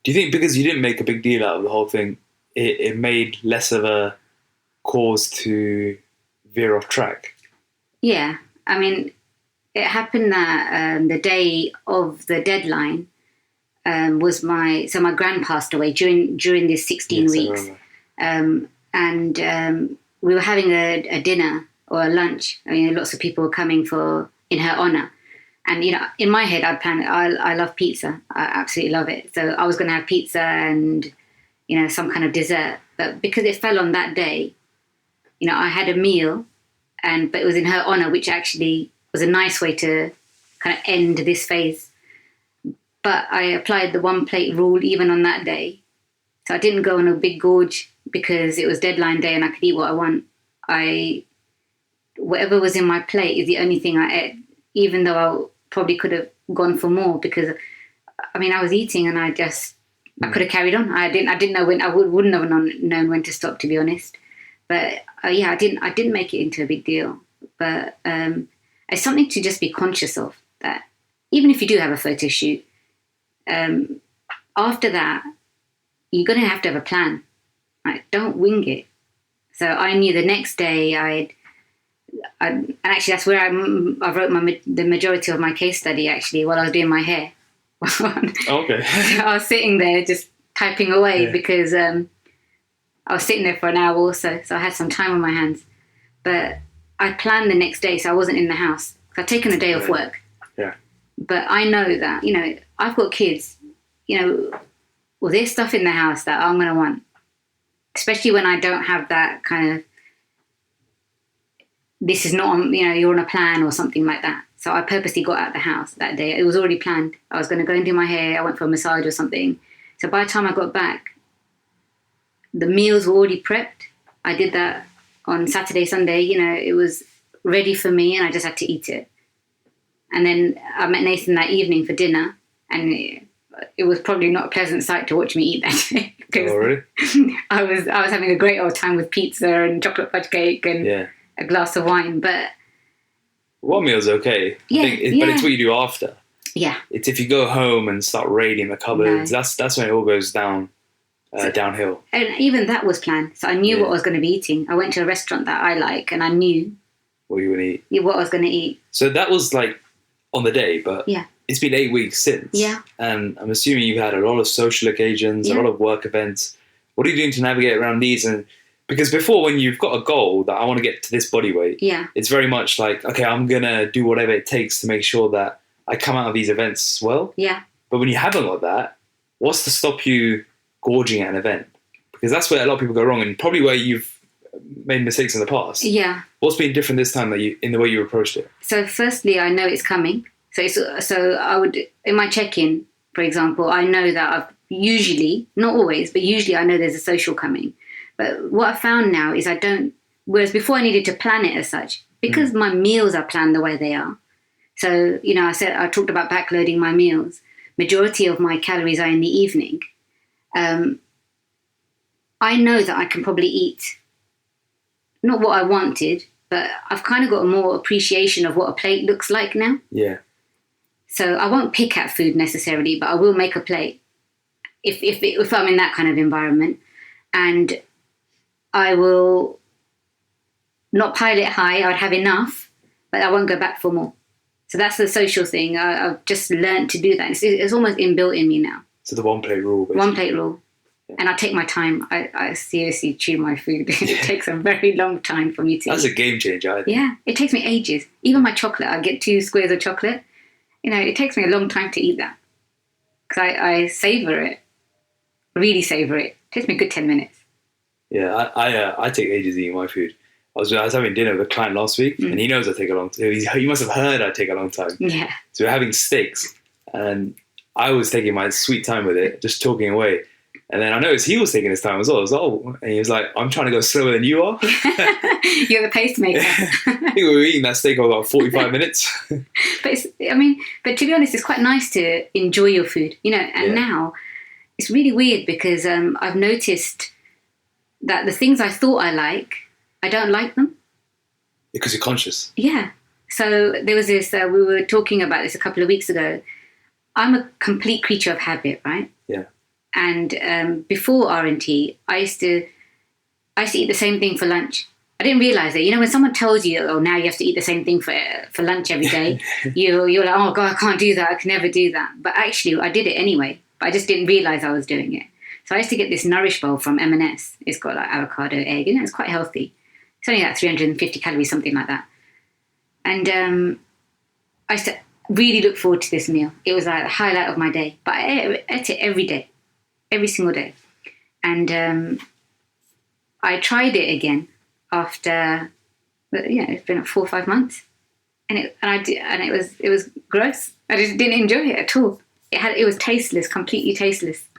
[SPEAKER 1] Do you think because you didn't make a big deal out of the whole thing, it made less of a cause to veer off track? Yeah.
[SPEAKER 2] I mean, it happened that the day of the deadline was my gran passed away during this 16 weeks. And we were having a dinner or a lunch. I mean, lots of people were coming in her honour. And, in my head, I'd planned, I love pizza. I absolutely love it. So I was going to have pizza and, some kind of dessert. But because it fell on that day, I had a meal, but it was in her honour, which actually was a nice way to kind of end this phase. But I applied the 1 plate rule even on that day. So I didn't go on a big gorge because it was deadline day and I could eat what I want. Whatever was in my plate is the only thing I ate, even though I probably could have gone for more because, I mean, I was eating and I could have carried on. I didn't know when. I wouldn't have known when to stop, to be honest. But yeah, I didn't make it into a big deal. But it's something to just be conscious of, that even if you do have a photo shoot, after that, you're going to have a plan. Like, don't wing it. So I knew the next day and actually that's where I wrote the majority of my case study, actually, while I was doing my hair.
[SPEAKER 1] Okay.
[SPEAKER 2] So I was sitting there just typing away because I was sitting there for an hour or so I had some time on my hands. But I planned the next day, so I wasn't in the house. I'd taken a day off work.
[SPEAKER 1] Yeah.
[SPEAKER 2] But I know that, I've got kids, well, there's stuff in the house that I'm going to want, especially when I don't have that kind of, this is not on, you're on a plan or something like that. So I purposely got out of the house that day. It was already planned. I was going to go and do my hair. I went for a massage or something. So by the time I got back, the meals were already prepped. I did that on Saturday, Sunday. It was ready for me and I just had to eat it. And then I met Nathan that evening for dinner, and it was probably not a pleasant sight to watch me eat that day.
[SPEAKER 1] Oh, really?
[SPEAKER 2] I was having a great old time with pizza and chocolate fudge cake and a glass of wine. But
[SPEAKER 1] one meal's okay. But it's what you do after.
[SPEAKER 2] Yeah.
[SPEAKER 1] It's if you go home and start raiding the cupboards, that's when it all goes downhill.
[SPEAKER 2] And even that was planned. So I knew what I was going to be eating. I went to a restaurant that I like and I knew
[SPEAKER 1] what you were going to eat.
[SPEAKER 2] Yeah, what I was going to eat.
[SPEAKER 1] So that was like on the day, but it's been 8 weeks since.
[SPEAKER 2] Yeah.
[SPEAKER 1] And I'm assuming you've had a lot of social occasions, a lot of work events. What are you doing to navigate around these? And because before, when you've got a goal that I want to get to this body weight, it's very much like, okay, I'm going to do whatever it takes to make sure that I come out of these events well.
[SPEAKER 2] Yeah.
[SPEAKER 1] But when you haven't got that, what's to stop you gorging at an event? Because that's where a lot of people go wrong, and probably where you've made mistakes in the past.
[SPEAKER 2] Yeah.
[SPEAKER 1] What's been different this time in the way you approached it?
[SPEAKER 2] So firstly, I know it's coming. So I would, in my check-in, for example, I know that I've usually, not always, but usually I know there's a social coming. But what I found now is I don't, whereas before I needed to plan it as such, because my meals are planned the way they are. So, I talked about backloading my meals. Majority of my calories are in the evening. I know that I can probably eat not what I wanted, but I've kind of got a more appreciation of what a plate looks like now.
[SPEAKER 1] Yeah.
[SPEAKER 2] So I won't pick at food necessarily, but I will make a plate if I'm in that kind of environment. And I will not pile it high. I would have enough, but I won't go back for more. So that's the social thing. I've just learned to do that. It's almost inbuilt in me now.
[SPEAKER 1] So the one plate rule, basically.
[SPEAKER 2] One plate rule. Yeah. And I take my time. I seriously chew my food. It takes a very long time for me to
[SPEAKER 1] That's
[SPEAKER 2] eat.
[SPEAKER 1] a game changer, I think.
[SPEAKER 2] Yeah, it takes me ages. Even my chocolate, I get 2 squares of chocolate. It takes me a long time to eat that. Because I savour it. Really savour it. It takes me a good 10 minutes.
[SPEAKER 1] Yeah, I take ages eating my food. I was having dinner with a client last week, and he knows I take a long time. He must have heard I take a long time.
[SPEAKER 2] Yeah.
[SPEAKER 1] So we're having steaks, and I was taking my sweet time with it, just talking away. And then I noticed he was taking his time as well. I was like, oh, and he was like, I'm trying to go slower than you are.
[SPEAKER 2] You're the pacemaker.
[SPEAKER 1] I think we were eating that steak for about 45 minutes.
[SPEAKER 2] But but to be honest, it's quite nice to enjoy your food, and now it's really weird because I've noticed that the things I thought I like, I don't like them.
[SPEAKER 1] Because you're conscious.
[SPEAKER 2] Yeah. So there was this, we were talking about this a couple of weeks ago. I'm a complete creature of habit, right?
[SPEAKER 1] Yeah.
[SPEAKER 2] And before R&T, I used to eat the same thing for lunch. I didn't realise it. When someone tells you, oh, now you have to eat the same thing for lunch every day, you're like, oh, God, I can't do that. I can never do that. But actually, I did it anyway. But I just didn't realise I was doing it. So I used to get this Nourish bowl from M&S. It's got like avocado, egg, it's quite healthy. It's only like 350 calories, something like that. And I used to really look forward to this meal. It was like the highlight of my day. But I ate it every day, every single day. And I tried it again after, it's been 4 or 5 months. And it was gross. I just didn't enjoy it at all. It was tasteless, completely tasteless.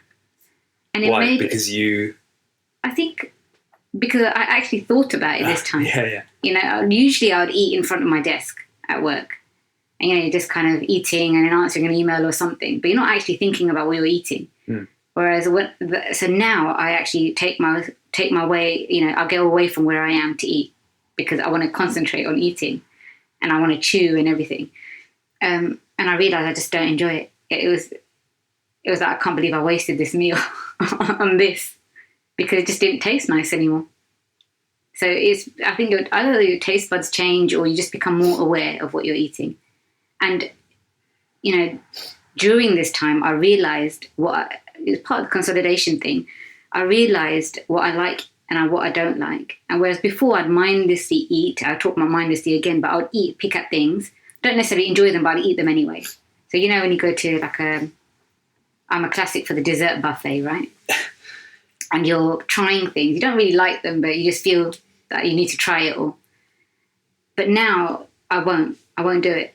[SPEAKER 2] And it
[SPEAKER 1] Why? Because
[SPEAKER 2] I think because I actually thought about it this time.
[SPEAKER 1] Yeah.
[SPEAKER 2] Usually I would eat in front of my desk at work. And, you're just kind of eating and then answering an email or something, but you're not actually thinking about what you're eating. Whereas, so now I actually take my way, I'll go away from where I am to eat because I want to concentrate on eating and I want to chew and everything. And I realized I just don't enjoy it. It was like, I can't believe I wasted this meal on this because it just didn't taste nice anymore. So I think either your taste buds change or you just become more aware of what you're eating. And, during this time, I realized it was part of the consolidation thing. I realized what I like and what I don't like. And whereas before I'd mindlessly eat, I talk about mindlessly again, but I would pick at things, don't necessarily enjoy them, but I'd eat them anyway. So, when you go to I'm a classic for the dessert buffet, right? And you're trying things. You don't really like them, but you just feel that you need to try it all. But now I won't do it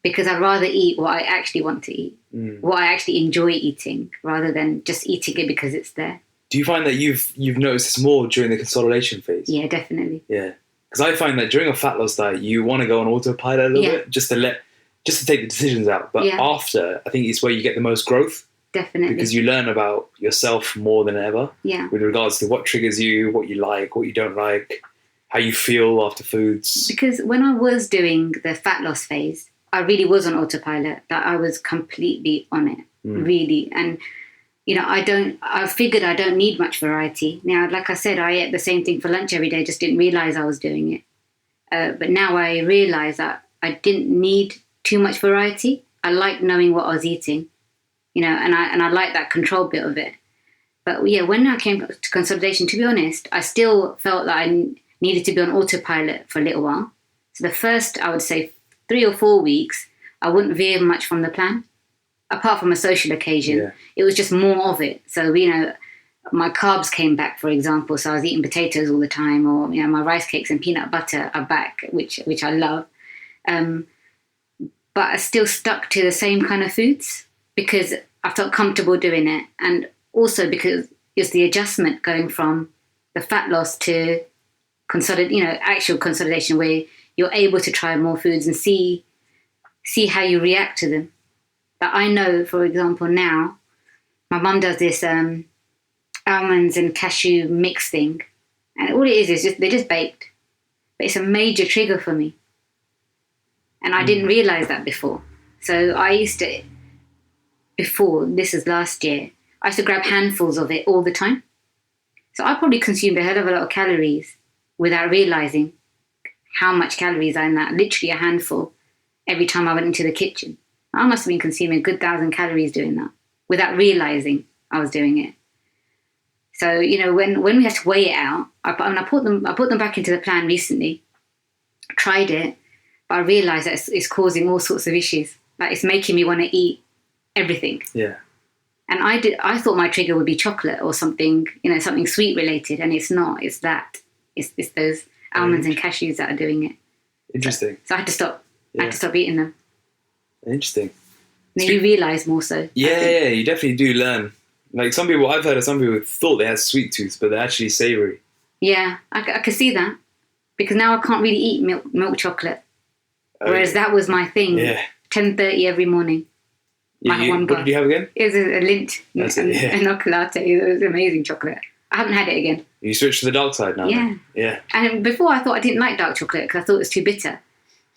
[SPEAKER 2] because I'd rather eat what I actually want to eat, what I actually enjoy eating, rather than just eating it because it's there.
[SPEAKER 1] Do you find that you've noticed this more during the consolidation phase?
[SPEAKER 2] Yeah, definitely.
[SPEAKER 1] Yeah, because I find that during a fat loss diet, you want to go on autopilot a little bit, just to take the decisions out. But after, I think it's where you get the most growth.
[SPEAKER 2] Definitely.
[SPEAKER 1] Because you learn about yourself more than ever.
[SPEAKER 2] Yeah.
[SPEAKER 1] With regards to what triggers you, what you like, what you don't like, how you feel after foods.
[SPEAKER 2] Because when I was doing the fat loss phase, I really was on autopilot. That I was completely on it, really. And, I figured I don't need much variety. Now, like I said, I ate the same thing for lunch every day, just didn't realize I was doing it. But now I realize that I didn't need too much variety. I liked knowing what I was eating. And I like that control bit of it. But when I came to consolidation, to be honest, I still felt that I needed to be on autopilot for a little while. So the first, I would say, 3 or 4 weeks, I wouldn't veer much from the plan. Apart from a social occasion, it was just more of it. So, my carbs came back, for example. So I was eating potatoes all the time, or, my rice cakes and peanut butter are back, which I love. But I still stuck to the same kind of foods because I felt comfortable doing it. And also because it's the adjustment going from the fat loss to actual consolidation, where you're able to try more foods and see how you react to them. But I know, for example, now my mum does this almonds and cashew mix thing. And all it is they're just baked. But it's a major trigger for me. And I didn't realize that before. So I used to, this is last year, I used to grab handfuls of it all the time. So I probably consumed a hell of a lot of calories without realizing how much calories are in that. Literally a handful every time I went into the kitchen. I must have been consuming a good 1,000 calories doing that without realizing I was doing it. So, when we had to weigh it out, I put them back into the plan recently, tried it, but I realized that it's causing all sorts of issues. Like, it's making me want to eat everything.
[SPEAKER 1] Yeah.
[SPEAKER 2] And I thought my trigger would be chocolate or something, something sweet related, and it's not. It's that. It's those almonds and cashews that are doing it.
[SPEAKER 1] Interesting.
[SPEAKER 2] So I had to stop. Yeah. I had to stop eating them.
[SPEAKER 1] Interesting.
[SPEAKER 2] Now you realise more so.
[SPEAKER 1] Yeah, you definitely do learn. Like I've heard of some people who thought they had sweet tooth, but they're actually savoury.
[SPEAKER 2] Yeah, I could see that. Because now I can't really eat milk chocolate. Whereas that was my thing. Yeah. 10:30 every morning.
[SPEAKER 1] What did you have again?
[SPEAKER 2] It was a Lindt latte. It was amazing chocolate. I haven't had it again.
[SPEAKER 1] You switched to the dark side now?
[SPEAKER 2] Yeah.
[SPEAKER 1] Then? Yeah.
[SPEAKER 2] And before I thought I didn't like dark chocolate because I thought it was too bitter.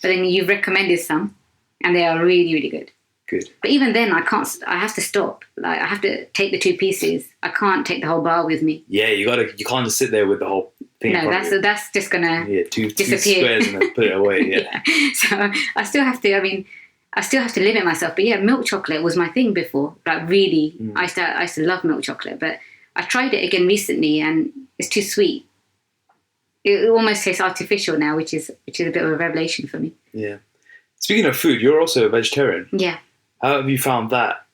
[SPEAKER 2] But then you've recommended some and they are really, really good.
[SPEAKER 1] Good.
[SPEAKER 2] But even then I have to stop. Like, I have to take the 2 pieces. I can't take the whole bar with me.
[SPEAKER 1] Yeah, you can't just sit there with the whole thing.
[SPEAKER 2] No, that's just gonna
[SPEAKER 1] two
[SPEAKER 2] disappear.
[SPEAKER 1] Squares and then put it away. Yeah.
[SPEAKER 2] Yeah. So I still have to limit myself. But yeah, milk chocolate was my thing before. Like really, I used to love milk chocolate. But I tried it again recently and it's too sweet. It almost tastes artificial now, which is a bit of a revelation for me.
[SPEAKER 1] Yeah. Speaking of food, you're also a vegetarian.
[SPEAKER 2] Yeah.
[SPEAKER 1] How have you found that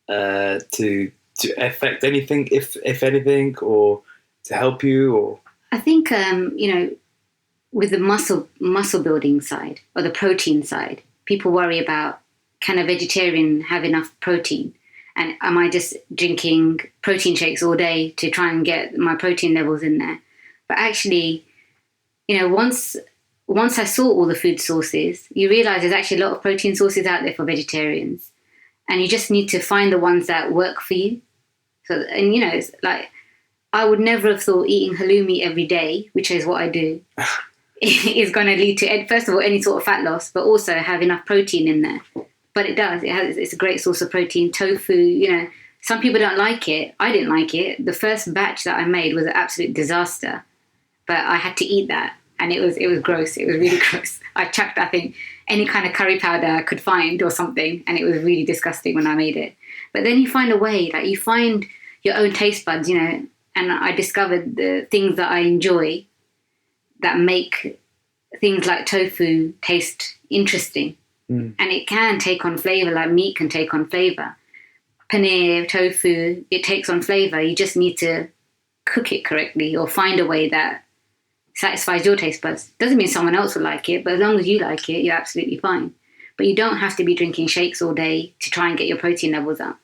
[SPEAKER 1] to affect anything, if anything, or to help you? Or
[SPEAKER 2] I think with the muscle building side or the protein side, people worry about, can a vegetarian have enough protein? And am I just drinking protein shakes all day to try and get my protein levels in there? But actually, once once I saw all the food sources, you realize there's actually a lot of protein sources out there for vegetarians. And you just need to find the ones that work for you. So, and it's like, I would never have thought eating halloumi every day, which is what I do, is going to lead to, first of all, any sort of fat loss, but also have enough protein in there. But it does. It's a great source of protein. Tofu, some people don't like it. I didn't like it. The first batch that I made was an absolute disaster, but I had to eat that. And it was gross. It was really gross. I chucked, I think, any kind of curry powder I could find or something, and it was really disgusting when I made it. But then you find a way, like you find your own taste buds, and I discovered the things that I enjoy that make things like tofu taste interesting. And it can take on flavor, like meat can take on flavor. Paneer, tofu, it takes on flavor. You just need to cook it correctly or find a way that satisfies your taste buds. Doesn't mean someone else will like it, but as long as you like it, you're absolutely fine. But you don't have to be drinking shakes all day to try and get your protein levels up.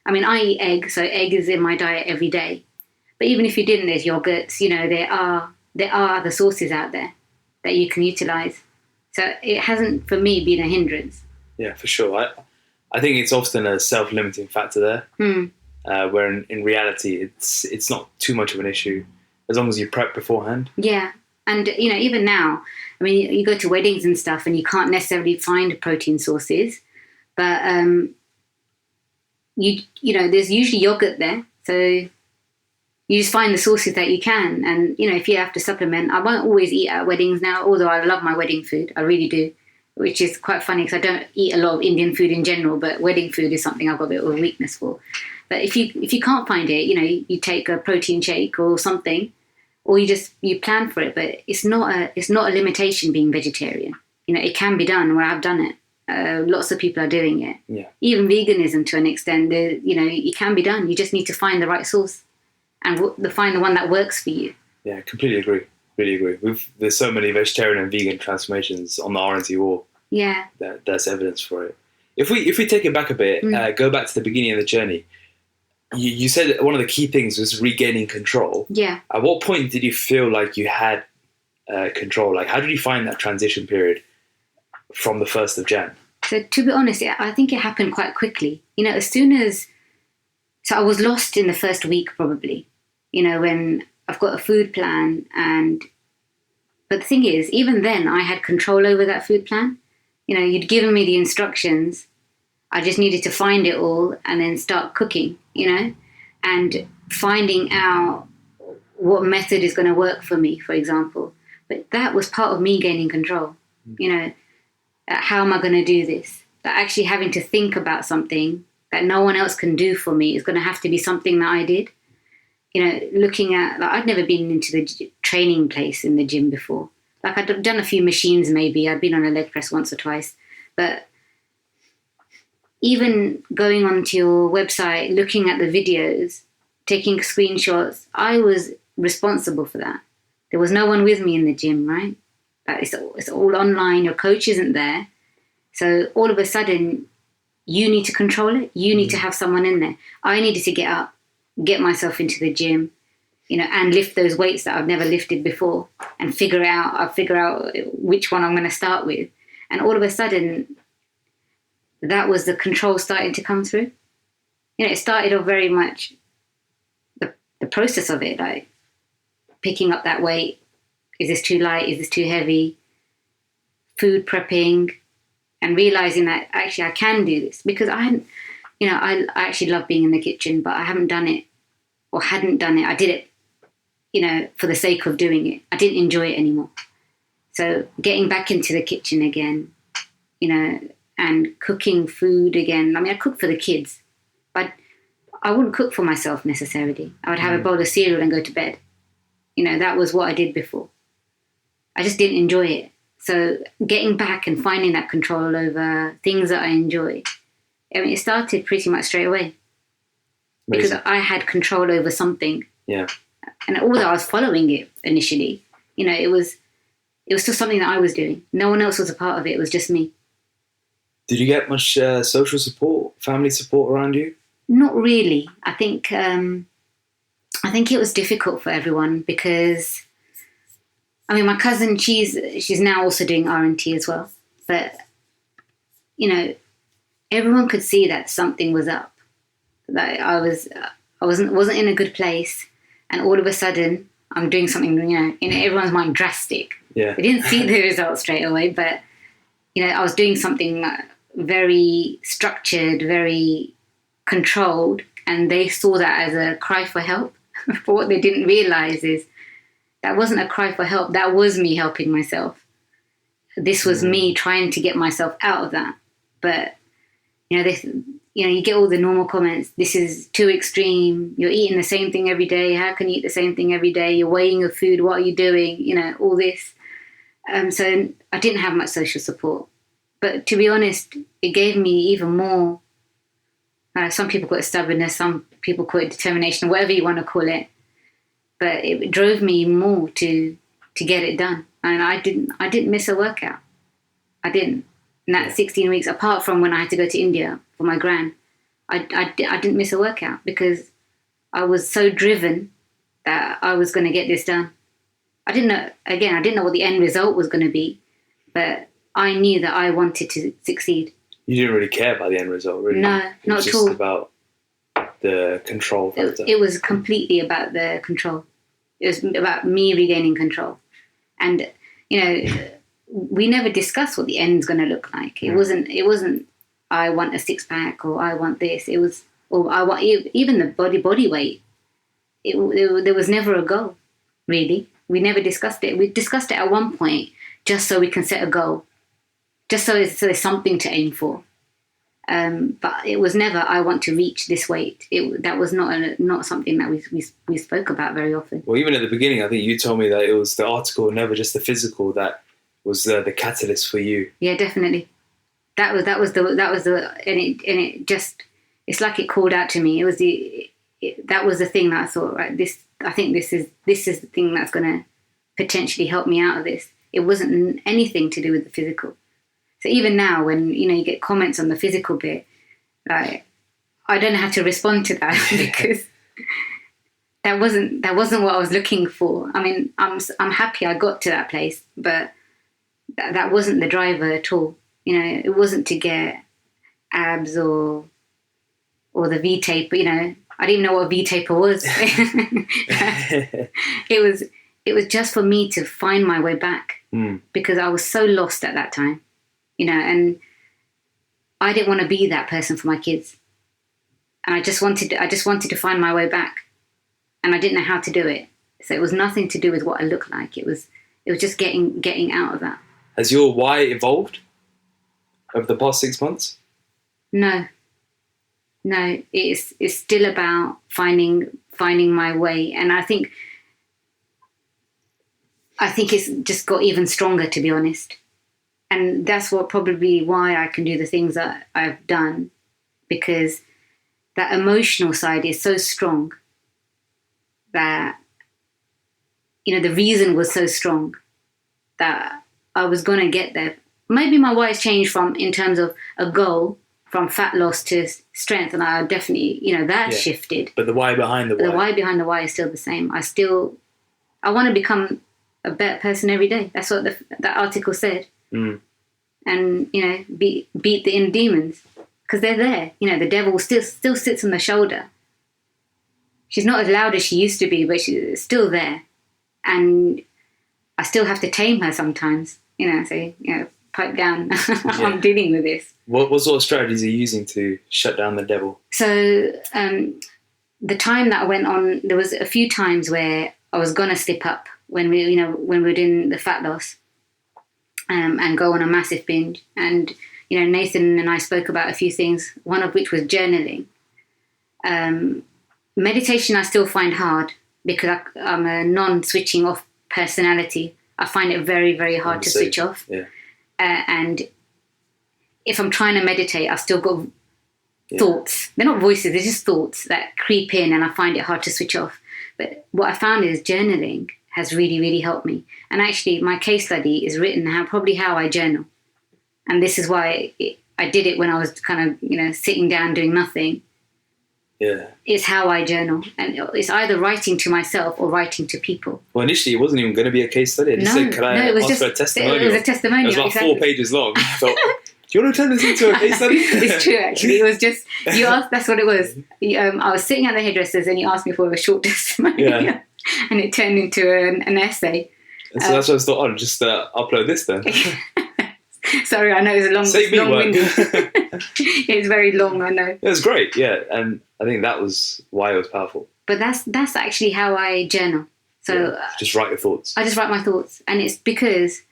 [SPEAKER 2] I mean, I eat egg, so egg is in my diet every day. But even if you didn't, there's yogurts, there are other sources out there that you can utilize. So it hasn't, for me, been a hindrance.
[SPEAKER 3] Yeah, for sure. I think it's often a self-limiting factor there, where in reality, it's not too much of an issue as long as you prep beforehand.
[SPEAKER 2] Yeah. And, even now, I mean, you go to weddings and stuff and you can't necessarily find protein sources, but, there's usually yogurt there. So you just find the sources that you can. And, if you have to supplement, I won't always eat at weddings now, although I love my wedding food. I really do, which is quite funny because I don't eat a lot of Indian food in general, but wedding food is something I've got a bit of a weakness for. But if you can't find it, you take a protein shake or something, or you plan for it, but it's not a limitation being vegetarian. It can be done. Well, I've done it. Lots of people are doing it.
[SPEAKER 3] Yeah. Even
[SPEAKER 2] veganism to an extent, it can be done. You just need to find the right source and find the one that works for you.
[SPEAKER 3] Yeah, completely agree. Really agree. There's so many vegetarian and vegan transformations on the RNT wall.
[SPEAKER 2] Yeah.
[SPEAKER 3] That's evidence for it. If we take it back a bit, go back to the beginning of the journey. You said that one of the key things was regaining control.
[SPEAKER 2] Yeah.
[SPEAKER 3] At what point did you feel like you had control? Like, how did you find that transition period from the 1st of Jan?
[SPEAKER 2] So to be honest, I think it happened quite quickly. As soon as... So I was lost in the first week probably, when I've got a food plan. But the thing is, even then I had control over that food plan. You'd given me the instructions. I just needed to find it all and then start cooking, and finding out what method is going to work for me, for example. But that was part of me gaining control, how am I going to do this? That actually having to think about something that no one else can do for me is going to have to be something that I did. Looking at, I'd never been into the training place in the gym before. I'd done a few machines maybe. I'd been on a leg press once or twice. But even going onto your website, looking at the videos, taking screenshots, I was responsible for that. There was no one with me in the gym, right? It's all online. Your coach isn't there. So all of a sudden, you need to control it. You need to have someone in there. I needed to get up, get myself into the gym, and lift those weights that I've never lifted before and figure out which one I'm going to start with. And all of a sudden, that was the control starting to come through. It started off very much the process of it, like picking up that weight. Is this too light? Is this too heavy? Food prepping and realizing that actually I can do this because I hadn't, I actually love being in the kitchen, but I hadn't done it. I did it, for the sake of doing it. I didn't enjoy it anymore. So getting back into the kitchen again, and cooking food again. I mean, I cook for the kids, but I wouldn't cook for myself necessarily. I would have a bowl of cereal and go to bed. That was what I did before. I just didn't enjoy it. So getting back and finding that control over things that I enjoy, it started pretty much straight away. Amazing. Because I had control over something.
[SPEAKER 3] Yeah.
[SPEAKER 2] And although I was following it initially, it was still something that I was doing. No one else was a part of it. It was just me.
[SPEAKER 3] Did you get much social support, family support around you?
[SPEAKER 2] Not really. I think it was difficult for everyone because I mean, my cousin, she's now also doing R&T as well. But, you know, everyone could see that something was up. That I wasn't in a good place. And all of a sudden, I'm doing something, you know, in everyone's mind, drastic.
[SPEAKER 3] Yeah.
[SPEAKER 2] They didn't see the results straight away, but, you know, I was doing something very structured, very controlled, and they saw that as a cry for help. But what they didn't realize is that wasn't a cry for help. That was me helping myself. This was me trying to get myself out of that. But, you know, you get all the normal comments. This is too extreme. You're eating the same thing every day. How can you eat the same thing every day? You're weighing your food. What are you doing? You know, all this. So I didn't have much social support. But to be honest, it gave me even more. Some people call it stubbornness. Some people call it determination, whatever you want to call it. But it drove me more to get it done. And I didn't miss a workout. I didn't. In that 16 weeks, apart from when I had to go to India for my gran, I didn't miss a workout because I was so driven that I was going to get this done. I didn't know what the end result was going to be, but I knew that I wanted to succeed. You
[SPEAKER 3] didn't really care about the end result, really?
[SPEAKER 2] No, not at all.
[SPEAKER 3] It was just about the control factor.
[SPEAKER 2] It was completely about the control. It was about me regaining control. And, you know, we never discussed what the end's going to look like. It wasn't, I want a six pack or I want this. It was, or I want, even the body weight. There was never a goal, really. We never discussed it. We discussed it at one point just so we can set a goal, just so there's something to aim for. But it was never, I want to reach this weight. That was not something that we spoke about very often.
[SPEAKER 3] Well, even at the beginning, I think you told me that it was the article, never just the physical, that was the catalyst for you.
[SPEAKER 2] Yeah, definitely. That was the, and it just, it's like it called out to me. It was that was the thing that I thought, right, I think this is the thing that's going to potentially help me out of this. It wasn't anything to do with the physical. So even now, when, you know, you get comments on the physical bit, like, I don't know how to respond to that because that wasn't what I was looking for. I mean, I'm happy I got to that place, but that wasn't the driver at all. You know, it wasn't to get abs or the V taper. You know, I didn't even know what a V taper was. It was just for me to find my way back because I was so lost at that time. You know, and I didn't want to be that person for my kids. And I just wanted to find my way back. And I didn't know how to do it. So it was nothing to do with what I looked like. It was just getting out of that.
[SPEAKER 3] Has your why evolved over the past 6 months?
[SPEAKER 2] No, it's still about finding my way. And I think it's just got even stronger, to be honest. And that's probably why I can do the things that I've done, because that emotional side is so strong that, you know, the reason was so strong that I was going to get there. Maybe my why has changed from, in terms of a goal, from fat loss to strength, and I definitely, you know, that shifted.
[SPEAKER 3] But the why behind the why?
[SPEAKER 2] The why behind the why is still the same. I want to become a better person every day. That's what that article said. And, you know, beat the inner demons, because they're there. You know, the devil still sits on the shoulder. She's not as loud as she used to be, but she's still there. And I still have to tame her sometimes, you know, say, you know, pipe down. I'm dealing with this.
[SPEAKER 3] What sort of strategies are you using to shut down the devil?
[SPEAKER 2] So the time that I went on, there was a few times where I was going to slip up when we were doing the fat loss. And go on a massive binge. And, you know, Nathan and I spoke about a few things, one of which was journaling. Meditation I still find hard because I'm a non-switching off personality. I find it very, very hard to switch off. Yeah. And if I'm trying to meditate, I've still got thoughts. They're not voices, they're just thoughts that creep in, and I find it hard to switch off. But what I found is journaling has really, really helped me. And actually, my case study is written probably how I journal. And this is why I did it when I was kind of, you know, sitting down doing nothing. is how I journal. And it's either writing to myself or writing to people.
[SPEAKER 3] Well, initially, it wasn't even going to be a case study. I just said, could I ask for a testimonial?
[SPEAKER 2] It was a testimonial.
[SPEAKER 3] It was about 4 pages long. I thought, do you want to turn this into a case study?
[SPEAKER 2] It's true, actually. It was just, you asked, that's what it was. I was sitting at the hairdresser's and you asked me for a short testimonial. Yeah. And it turned into an essay.
[SPEAKER 3] And so that's why I thought, I'll just upload this then.
[SPEAKER 2] Sorry, I know it's long-winded. It's very long, I know.
[SPEAKER 3] It was great, yeah. And I think that was why it was powerful.
[SPEAKER 2] But that's actually how I journal. So
[SPEAKER 3] just write your thoughts.
[SPEAKER 2] I just write my thoughts. And it's because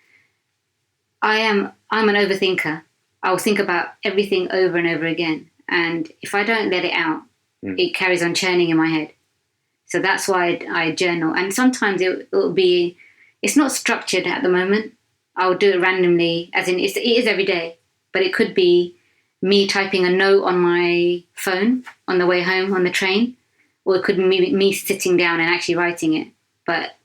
[SPEAKER 2] I'm an overthinker. I'll think about everything over and over again. And if I don't let it out, it carries on churning in my head. So that's why I journal. And sometimes it'll be, it's not structured at the moment. I'll do it randomly, as in it is every day. But it could be me typing a note on my phone on the way home on the train. Or it could be me sitting down and actually writing it. But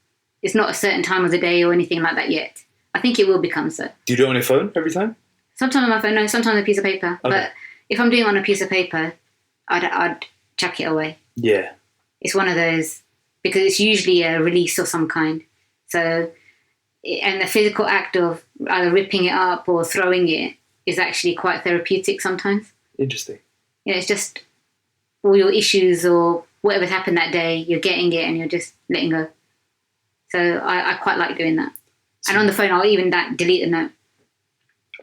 [SPEAKER 2] it's not a certain time of the day or anything like that yet. I think it will become so.
[SPEAKER 3] Do you do it on your phone every time?
[SPEAKER 2] Sometimes on my phone, no. Sometimes on a piece of paper.
[SPEAKER 3] Okay.
[SPEAKER 2] But if I'm doing it on a piece of paper, I'd chuck it away.
[SPEAKER 3] Yeah.
[SPEAKER 2] It's one of those, because it's usually a release of some kind. So, and the physical act of either ripping it up or throwing it is actually quite therapeutic sometimes.
[SPEAKER 3] Interesting.
[SPEAKER 2] Yeah, it's just all your issues or whatever's happened that day, you're getting it and you're just letting go. So I quite like doing that. And on the phone, I'll even delete the note.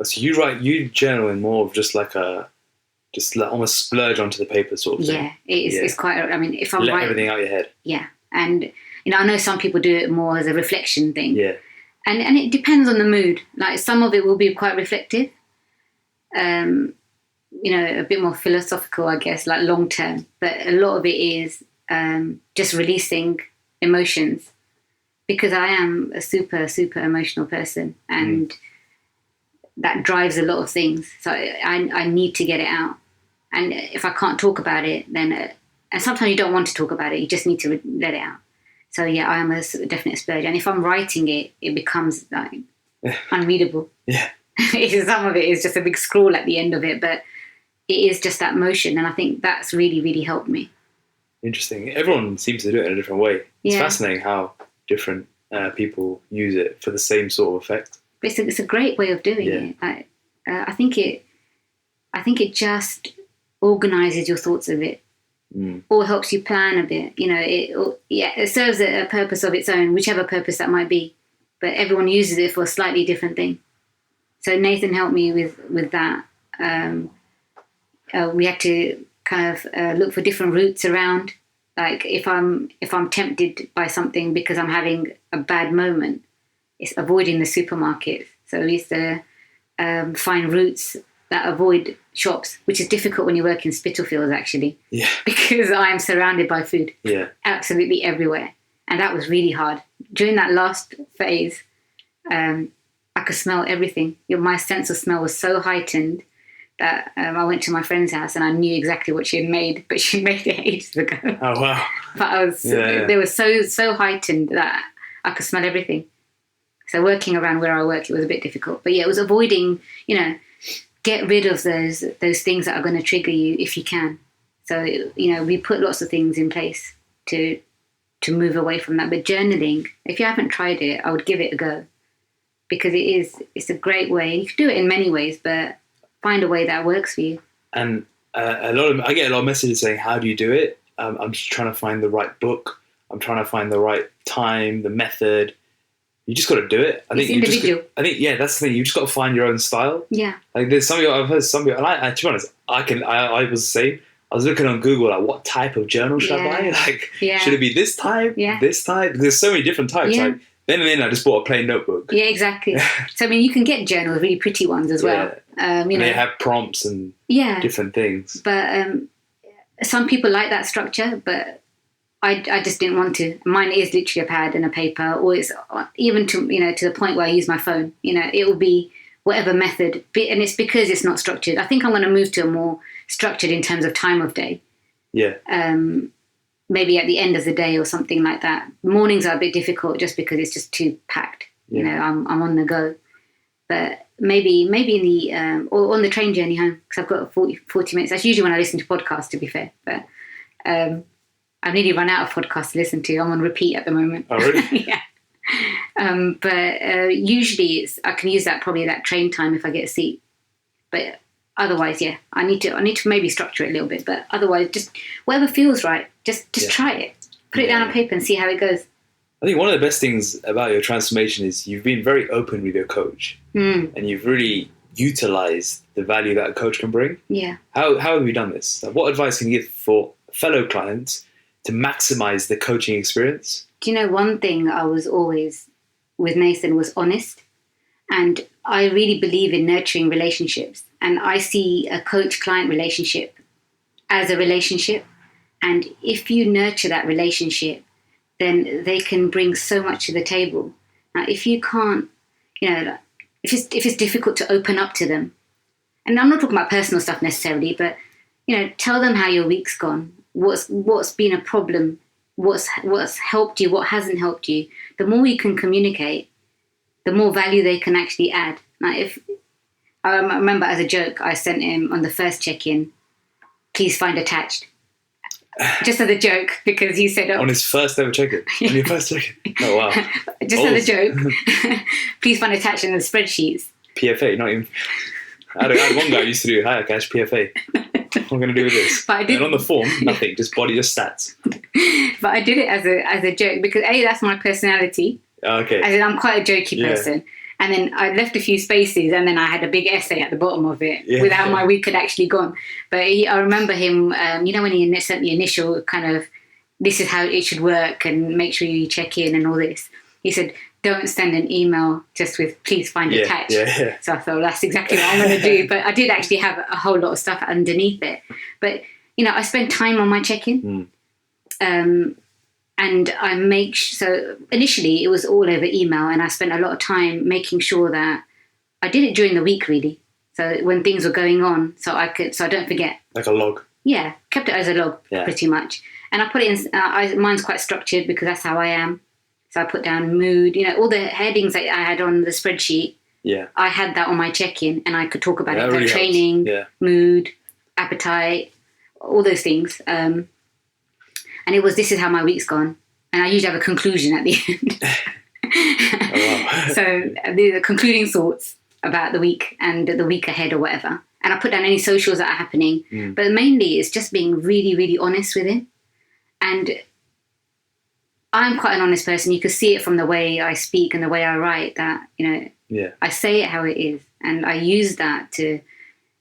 [SPEAKER 3] So you journal in more of just like almost splurge onto the paper sort of thing.
[SPEAKER 2] Yeah, it's quite, I mean, if I'm
[SPEAKER 3] let everything out your head.
[SPEAKER 2] Yeah. And, I know some people do it more as a reflection thing.
[SPEAKER 3] Yeah.
[SPEAKER 2] And it depends on the mood. Like some of it will be quite reflective. A bit more philosophical, I guess, like long term. But a lot of it is just releasing emotions, because I am a super, super emotional person, and that drives a lot of things. So I need to get it out. And if I can't talk about it, then, and sometimes you don't want to talk about it, you just need to let it out. So yeah, I am a definite splurge. And if I'm writing it, it becomes like unreadable.
[SPEAKER 3] Yeah.
[SPEAKER 2] Some of it is just a big scroll at the end of it, but it is just that motion. And I think that's really, really helped me. Interesting.
[SPEAKER 3] Everyone seems to do it in a different way. It's fascinating how different people use it for the same sort of effect.
[SPEAKER 2] But it's a great way of doing it. I think it just organizes your thoughts a bit, or helps you plan a bit. It serves a purpose of its own, whichever purpose that might be. But everyone uses it for a slightly different thing. So Nathan helped me with that. We had to kind of look for different routes around. Like if I'm tempted by something because I'm having a bad moment, it's avoiding the supermarket. So we used to find routes that avoid shops, which is difficult when you work in Spitalfields, actually.
[SPEAKER 3] Yeah.
[SPEAKER 2] Because I am surrounded by food.
[SPEAKER 3] Yeah.
[SPEAKER 2] Absolutely everywhere. And that was really hard. During that last phase, I could smell everything. My sense of smell was so heightened that I went to my friend's house and I knew exactly what she had made, but she made it ages ago.
[SPEAKER 3] Oh, wow.
[SPEAKER 2] But they were so heightened that I could smell everything. So working around where I work, it was a bit difficult. But yeah, it was avoiding, get rid of those things that are going to trigger you if you can. So, we put lots of things in place to move away from that. But journaling, if you haven't tried it, I would give it a go, because it's a great way. You can do it in many ways, but find a way that works for you. And
[SPEAKER 3] I get a lot of messages saying, how do you do it? I'm just trying to find the right book. I'm trying to find the right time, the method. You just got to do it.
[SPEAKER 2] It's individual.
[SPEAKER 3] That's the thing. You just got to find your own style.
[SPEAKER 2] Yeah.
[SPEAKER 3] Like there's some people, I've heard some people, and to be honest, I was the same. I was looking on Google, like, what type of journal should I buy? Like, should it be this type?
[SPEAKER 2] Yeah.
[SPEAKER 3] This type? There's so many different types.
[SPEAKER 2] Yeah.
[SPEAKER 3] Like, then I just bought a plain notebook.
[SPEAKER 2] Yeah, exactly. So, you can get journals, really pretty ones as well.
[SPEAKER 3] And they have prompts and different things.
[SPEAKER 2] But some people like that structure, but I just didn't want to. Mine is literally a pad and a paper, or it's even to the point where I use my phone. It will be whatever method, and it's because it's not structured. I think I'm going to move to a more structured in terms of time of day.
[SPEAKER 3] Yeah.
[SPEAKER 2] Maybe at the end of the day or something like that. Mornings are a bit difficult just because it's just too packed.
[SPEAKER 3] Yeah.
[SPEAKER 2] I'm on the go. But maybe in the or on the train journey home, because I've got 40 minutes. That's usually when I listen to podcasts, to be fair. But I've nearly run out of podcasts to listen to. I'm on repeat at the moment.
[SPEAKER 3] Oh, really?
[SPEAKER 2] Yeah. But usually I can use that train time if I get a seat. But otherwise, yeah, I need to maybe structure it a little bit. But otherwise, just whatever feels right, just try it. Put it down on paper and see how it goes.
[SPEAKER 3] I think one of the best things about your transformation is you've been very open with your coach, and you've really utilized the value that a coach can bring.
[SPEAKER 2] Yeah.
[SPEAKER 3] How have you done this? What advice can you give for fellow clients to maximize the coaching experience?
[SPEAKER 2] Do you know, one thing I was always with Nathan was honest. And I really believe in nurturing relationships. And I see a coach-client relationship as a relationship. And if you nurture that relationship, then they can bring so much to the table. Now, if you can't, if it's difficult to open up to them, and I'm not talking about personal stuff necessarily, but, tell them how your week's gone, what's been a problem, what's helped you, what hasn't helped you. The more you can communicate, the more value they can actually add. Now, if I remember as a joke, I sent him on the first check-in, please find attached. Just as a joke, because he said...
[SPEAKER 3] On his first ever check-in? On your first check-in? Oh, wow.
[SPEAKER 2] Just as a joke, please find attached in the spreadsheets.
[SPEAKER 3] PFA, not even... I had one guy who used to do higher cash PFA. What am I going to do with this?
[SPEAKER 2] But I did,
[SPEAKER 3] and on the form, nothing, just stats.
[SPEAKER 2] But I did it as a joke, because A, that's my personality.
[SPEAKER 3] Okay.
[SPEAKER 2] As in, I'm quite a jokey person. And then I left a few spaces, and then I had a big essay at the bottom of it with how my week had actually gone. But I remember him, when he sent the initial kind of, this is how it should work, and make sure you check in and all this. He said, don't send an email just with please find attached.
[SPEAKER 3] Yeah.
[SPEAKER 2] So I thought, that's exactly what I'm going to do. But I did actually have a whole lot of stuff underneath it. But, I spent time on my check-in. And I so initially it was all over email, and I spent a lot of time making sure that I did it during the week, really. So when things were going on, so I don't forget.
[SPEAKER 3] Like a log.
[SPEAKER 2] Yeah, kept it as a log pretty much. And I put it in, mine's quite structured because that's how I am. So I put down mood, all the headings that I had on the spreadsheet. Yeah. I had that on my check-in, and I could talk about it. Like really training, mood, appetite, all those things. And it was, this is how my week's gone. And I usually have a conclusion at the end.
[SPEAKER 3] Oh, wow.
[SPEAKER 2] So the concluding thoughts about the week and the week ahead or whatever. And I put down any socials that are happening. But mainly it's just being really, really honest with him. And I'm quite an honest person. You can see it from the way I speak and the way I write that, I say it how it is. And I use that to,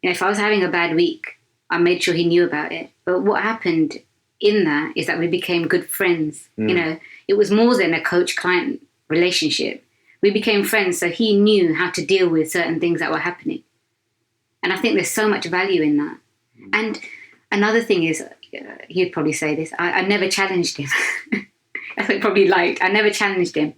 [SPEAKER 2] if I was having a bad week, I made sure he knew about it. But what happened in that is that we became good friends. It was more than a coach-client relationship. We became friends, so he knew how to deal with certain things that were happening. And I think there's so much value in that. And another thing is, he'd probably say this, I never challenged him. That's what he probably liked. I never challenged him.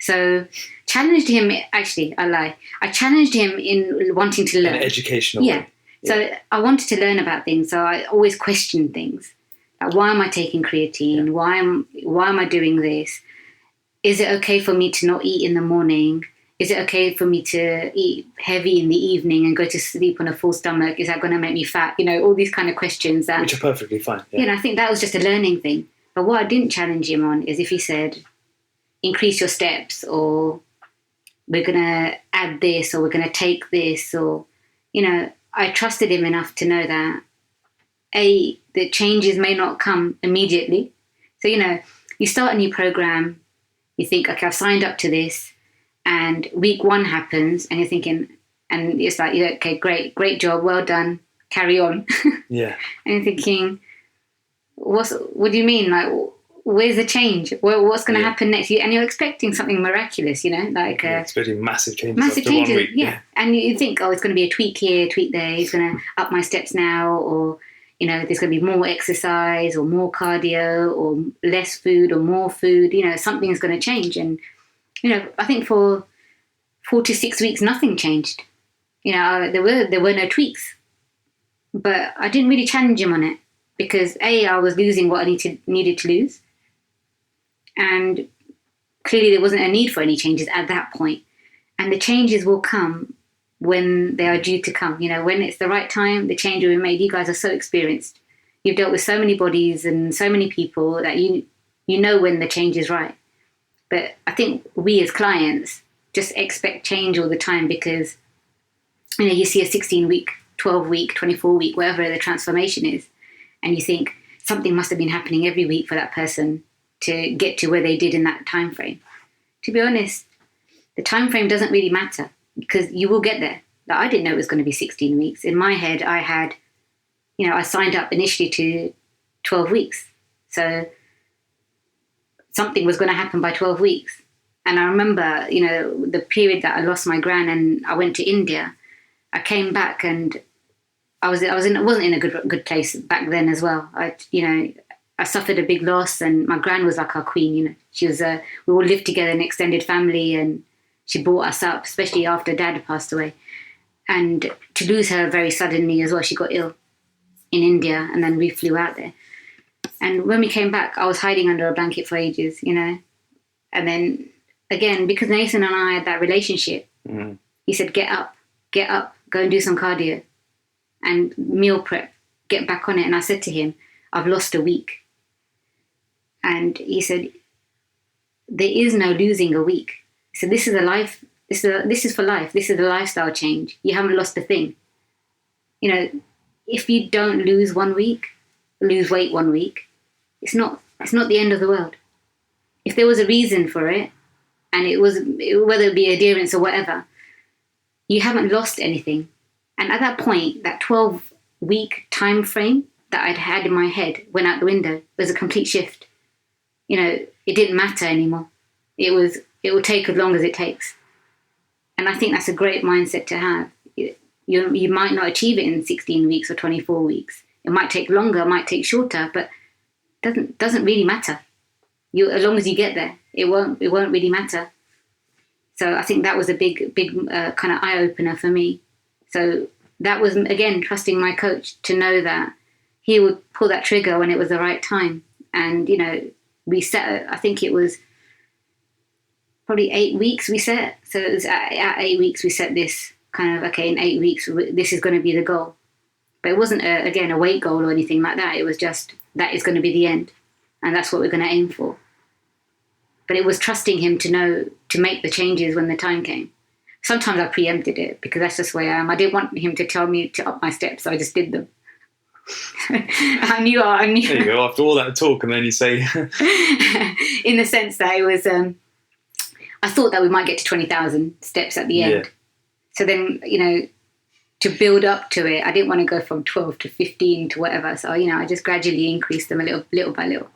[SPEAKER 2] So challenged him, actually, I lie. I challenged him in wanting to learn.
[SPEAKER 3] In an educational way.
[SPEAKER 2] So I wanted to learn about things, so I always questioned things. Like, why am I taking creatine? Why am I doing this? Is it okay for me to not eat in the morning? Is it okay for me to eat heavy in the evening and go to sleep on a full stomach? Is that going to make me fat? All these kind of questions.
[SPEAKER 3] Which are perfectly fine.
[SPEAKER 2] Yeah. I think that was just a learning thing. But what I didn't challenge him on is if he said, increase your steps, or we're going to add this, or we're going to take this, or, I trusted him enough to know that, the changes may not come immediately. So, you start a new program, you think, okay, I've signed up to this, and week 1 happens, and you're thinking, and it's like, okay, great job, well done, carry on.
[SPEAKER 3] Yeah.
[SPEAKER 2] And you're thinking, what do you mean? Like, where's the change? What's going to happen next? And you're expecting something miraculous, like...
[SPEAKER 3] expecting massive changes
[SPEAKER 2] massive
[SPEAKER 3] after
[SPEAKER 2] changes,
[SPEAKER 3] 1 week.
[SPEAKER 2] Yeah. And you think, it's going to be a tweak here, tweak there. He's going to up my steps now, or... there's going to be more exercise or more cardio or less food or more food. Something's going to change. And, I think for 4 to 6 weeks, nothing changed. There were no tweaks. But I didn't really challenge him on it because, I was losing what I needed to lose. And clearly there wasn't a need for any changes at that point. And the changes will come when they are due to come. When it's the right time, the change will be made. You guys are so experienced. You've dealt with so many bodies and so many people that you know when the change is right. But I think we as clients just expect change all the time because, you see a 16-week, 12-week, 24-week, whatever the transformation is, and you think something must have been happening every week for that person to get to where they did in that time frame. To be honest, the time frame doesn't really matter because you will get there. Like, I didn't know it was going to be 16 weeks. In my head, I had, I signed up initially to 12 weeks. So something was going to happen by 12 weeks. And I remember, the period that I lost my gran and I went to India, I came back and I wasn't in a good place back then as well. I suffered a big loss, and my gran was like our queen. She was. We all lived together, an extended family, and she brought us up, especially after Dad had passed away. And to lose her very suddenly as well, she got ill in India, and then we flew out there. And when we came back, I was hiding under a blanket for ages, And then again, because Nathan and I had that relationship, he said, get up, go and do some cardio and meal prep, get back on it. And I said to him, I've lost a week. And he said, there is no losing a week. He said, this is a life. This is for life. This is a lifestyle change. You haven't lost a thing. If you don't lose 1 week, lose weight 1 week, it's not the end of the world. If there was a reason for it, and whether it be adherence or whatever, you haven't lost anything. And at that point, that 12-week time frame that I'd had in my head went out the window. It was a complete shift. It didn't matter anymore. It will take as long as it takes. And I think that's a great mindset to have. You might not achieve it in 16 weeks or 24 weeks. It might take longer, it might take shorter, but it doesn't really matter. As long as you get there, it won't really matter. So I think that was a big kind of eye-opener for me. So that was, again, trusting my coach to know that he would pull that trigger when it was the right time. And, we set, I think it was probably 8 weeks we set. So it was at 8 weeks we set this kind of, okay, in 8 weeks, this is going to be the goal. But it wasn't, a weight goal or anything like that. It was just, that is going to be the end. And that's what we're going to aim for. But it was trusting him to know, to make the changes when the time came. Sometimes I preempted it because that's just the way I am. I didn't want him to tell me to up my steps, so I just did them. I knew. There you
[SPEAKER 3] go. After all that talk, and then you say,
[SPEAKER 2] in the sense that it was, I thought that we might get to 20,000 steps at the end. Yeah. So then, to build up to it, I didn't want to go from 12 to 15 to whatever. So I just gradually increased them little by little,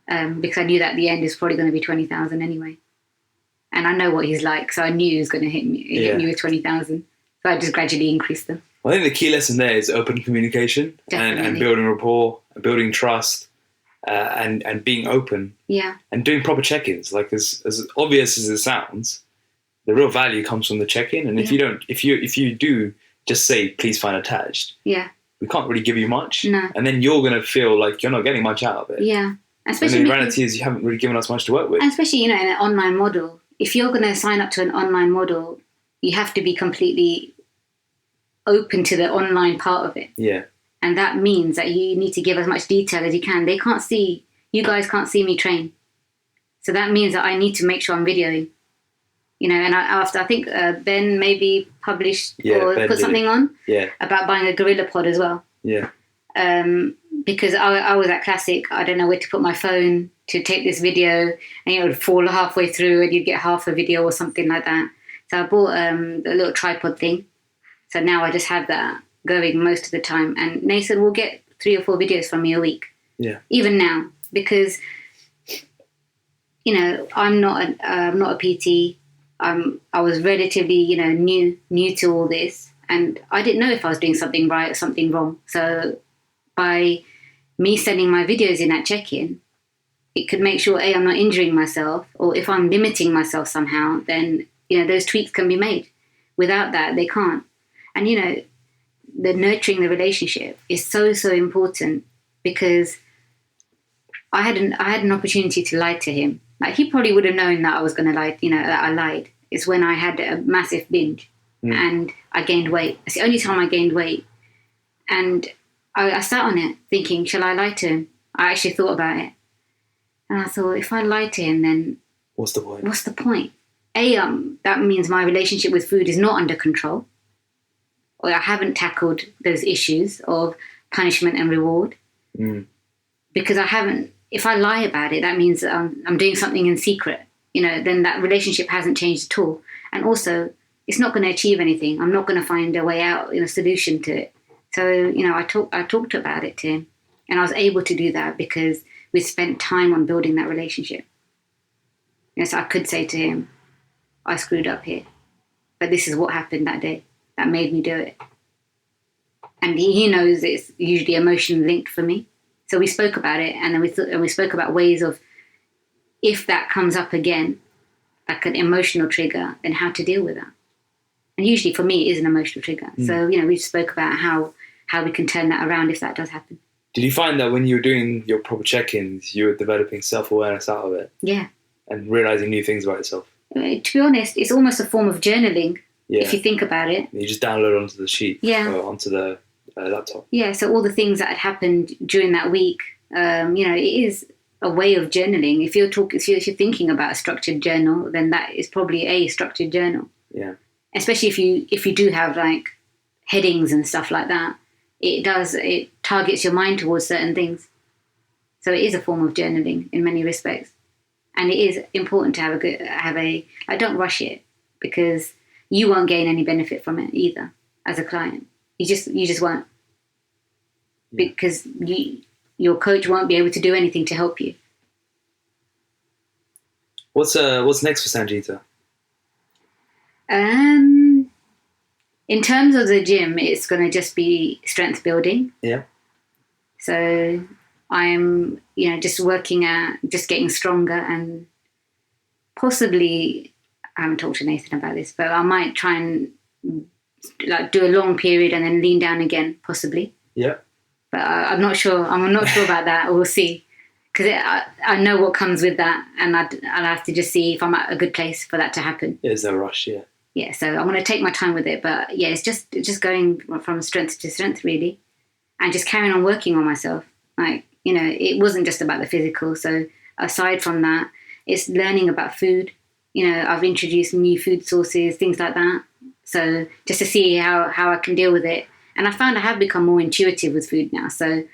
[SPEAKER 2] because I knew that the end is probably going to be 20,000 anyway. And I know what he's like, so I knew he was going to hit me with 20,000. So I just gradually increased them.
[SPEAKER 3] I think the key lesson there is open communication and building rapport, and building trust, and being open.
[SPEAKER 2] Yeah.
[SPEAKER 3] And doing proper check-ins. Like as obvious as it sounds, the real value comes from the check-in. And if you do just say, please find attached.
[SPEAKER 2] Yeah.
[SPEAKER 3] We can't really give you much.
[SPEAKER 2] No.
[SPEAKER 3] And then you're going to feel like you're not getting much out of it.
[SPEAKER 2] Yeah. Especially
[SPEAKER 3] and the reality is you haven't really given us much to work with.
[SPEAKER 2] And especially, in an online model. If you're going to sign up to an online model, you have to be completely open to the online part of it.
[SPEAKER 3] Yeah. And
[SPEAKER 2] that means that you need to give as much detail as you can. You guys can't see me train. So that means that I need to make sure I'm videoing. And I think Ben maybe published or put something on about buying a gorilla pod as well.
[SPEAKER 3] Yeah.
[SPEAKER 2] Because I was at Classic, I don't know where to put my phone to take this video, and it would fall halfway through and you'd get half a video or something like that. So I bought the little tripod thing. So now I just have that going most of the time. And Nathan will get 3 or 4 videos from me a week.
[SPEAKER 3] Yeah.
[SPEAKER 2] Even now, because, I'm not a PT. I was relatively, new to all this, and I didn't know if I was doing something right or something wrong. So by me sending my videos in at check-in, it could make sure, I'm not injuring myself, or if I'm limiting myself somehow, then, those tweaks can be made. Without that, they can't. And, the nurturing the relationship is so, so important, because I had an opportunity to lie to him. Like, he probably would have known that I was going to lie, that I lied. It's when I had a massive binge and I gained weight. It's the only time I gained weight. And I sat on it thinking, shall I lie to him? I actually thought about it. And I thought, if I lie to him, then
[SPEAKER 3] What's the point?
[SPEAKER 2] What's the point? That means my relationship with food is not under control. Or I haven't tackled those issues of punishment and reward. Because I haven't, if I lie about it, that means I'm doing something in secret. Then that relationship hasn't changed at all. And also, it's not going to achieve anything. I'm not going to find a way out, a solution to it. So, I talked about it to him. And I was able to do that because we spent time on building that relationship. So I could say to him, I screwed up here. But this is what happened that day that made me do it. And he knows it's usually emotion linked for me. So we spoke about it, and then we spoke about ways of, if that comes up again, like an emotional trigger, then how to deal with that. And usually for me, it is an emotional trigger. So, we spoke about how we can turn that around if that does happen.
[SPEAKER 3] Did you find that when you were doing your proper check-ins, you were developing self-awareness out of it?
[SPEAKER 2] Yeah.
[SPEAKER 3] And realising new things about yourself?
[SPEAKER 2] To be honest, it's almost a form of journaling,
[SPEAKER 3] Yeah.
[SPEAKER 2] if you think about it.
[SPEAKER 3] You just download onto the sheet,
[SPEAKER 2] Yeah.
[SPEAKER 3] or onto the laptop.
[SPEAKER 2] Yeah, so all the things that had happened during that week, it is a way of journaling. If you're thinking about a structured journal, then that is probably a structured journal.
[SPEAKER 3] Yeah.
[SPEAKER 2] Especially if you do have like headings and stuff like that, it targets your mind towards certain things. So it is a form of journaling in many respects, and it is important to I don't rush it, because you won't gain any benefit from it either as a client. You just won't, because your coach won't be able to do anything to help you.
[SPEAKER 3] What's next for Sanjita?
[SPEAKER 2] In terms of the gym, it's going to just be strength building.
[SPEAKER 3] Yeah.
[SPEAKER 2] So I'm, just working at just getting stronger, and possibly, I haven't talked to Nathan about this, but I might try and like do a long period and then lean down again, possibly.
[SPEAKER 3] Yeah.
[SPEAKER 2] But I'm not sure. I'm not sure about that. We'll see, because I know what comes with that, and I'll have to just see if I'm at a good place for that to happen.
[SPEAKER 3] There's no rush, yeah.
[SPEAKER 2] Yeah, so I'm going to take my time with it, but yeah, it's just going from strength to strength, really, and just carrying on working on myself. Like, it wasn't just about the physical. So aside from that, it's learning about food. I've introduced new food sources, things like that. So just to see how I can deal with it. And I found I have become more intuitive with food now. So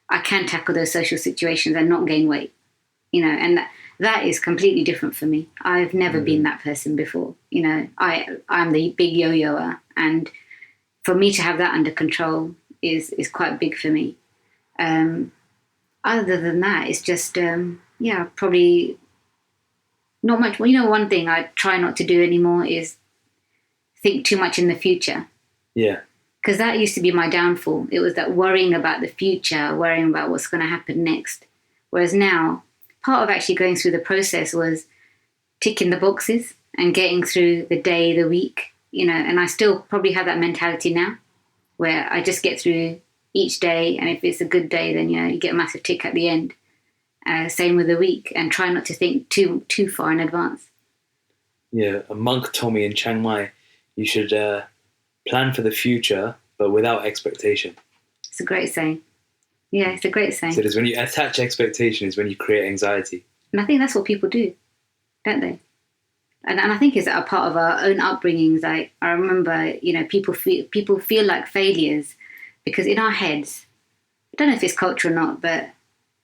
[SPEAKER 2] I can tackle those social situations and not gain weight, and that is completely different for me. I've never been that person before. I'm the big yo-yoer, and for me to have that under control is quite big for me. Other than that, it's just, probably not much. Well, one thing I try not to do anymore is think too much in the future.
[SPEAKER 3] Yeah.
[SPEAKER 2] Because that used to be my downfall. It was that worrying about the future, worrying about what's going to happen next. Whereas now, part of actually going through the process was ticking the boxes and getting through the day, the week, and I still probably have that mentality now, where I just get through each day, and if it's a good day, then, you get a massive tick at the end. Same with the week, and try not to think too far in advance.
[SPEAKER 3] Yeah, a monk told me in Chiang Mai, you should plan for the future, but without expectation.
[SPEAKER 2] It's a great saying. Yeah, it's a great saying.
[SPEAKER 3] So it is when you attach expectation is when you create anxiety.
[SPEAKER 2] And I think that's what people do, don't they? And I think it's a part of our own upbringings. Like, I remember, people feel like failures because in our heads, I don't know if it's culture or not, but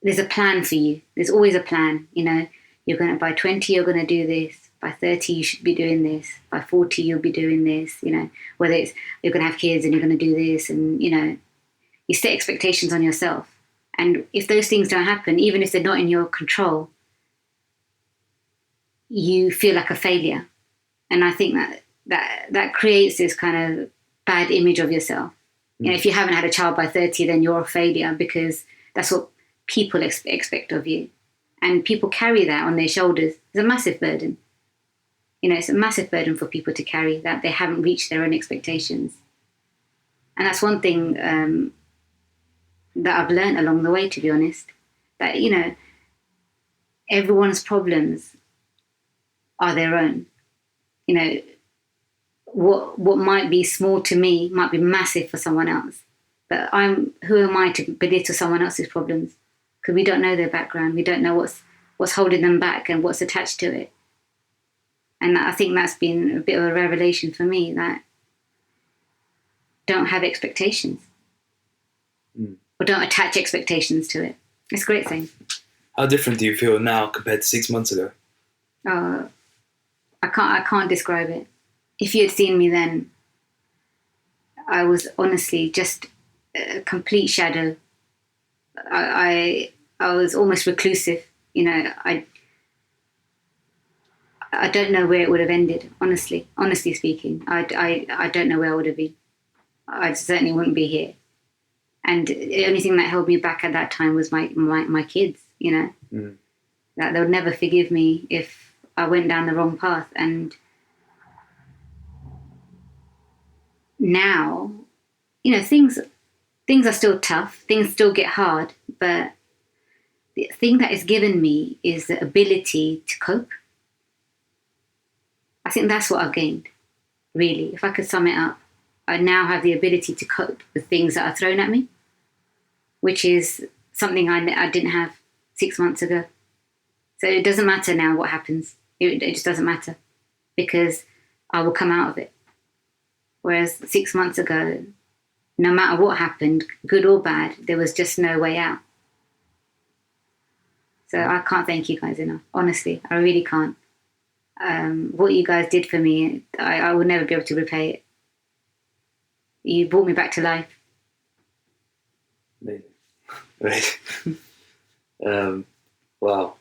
[SPEAKER 2] there's a plan for you. There's always a plan. You're going to, by 20, you're going to do this. By 30, you should be doing this. By 40, you'll be doing this. Whether it's you're going to have kids and you're going to do this, and you set expectations on yourself. And if those things don't happen, even if they're not in your control, you feel like a failure. And I think that creates this kind of bad image of yourself. If you haven't had a child by 30, then you're a failure, because that's what people expect of you. And people carry that on their shoulders. It's a massive burden. It's a massive burden for people to carry, that they haven't reached their own expectations. And that's one thing that I've learned along the way, to be honest, that, everyone's problems are their own. What might be small to me might be massive for someone else. But who am I to belittle someone else's problems? Because we don't know their background. We don't know what's holding them back and what's attached to it. And I think that's been a bit of a revelation for me, that don't have expectations. Or don't attach expectations to it. It's a great thing.
[SPEAKER 3] How different do you feel now compared to 6 months ago?
[SPEAKER 2] I can't describe it. If you had seen me then, I was honestly just a complete shadow. I was almost reclusive. You know, I don't know where it would have ended, honestly speaking. I don't know where I would have been. I certainly wouldn't be here. And the only thing that held me back at that time was my kids, you know. That they would never forgive me if I went down the wrong path. And now, you know, things are still tough. Things still get hard. But the thing that it's given me is the ability to cope. I think that's what I've gained, really. If I could sum it up, I now have the ability to cope with things that are thrown at me, which is something I didn't have 6 months ago. So it doesn't matter now what happens. It just doesn't matter, because I will come out of it. Whereas 6 months ago, no matter what happened, good or bad, there was just no way out. So I can't thank you guys enough. Honestly, I really can't. What you guys did for me, I will never be able to repay it. You brought me back to life.
[SPEAKER 3] Amazing. Wow.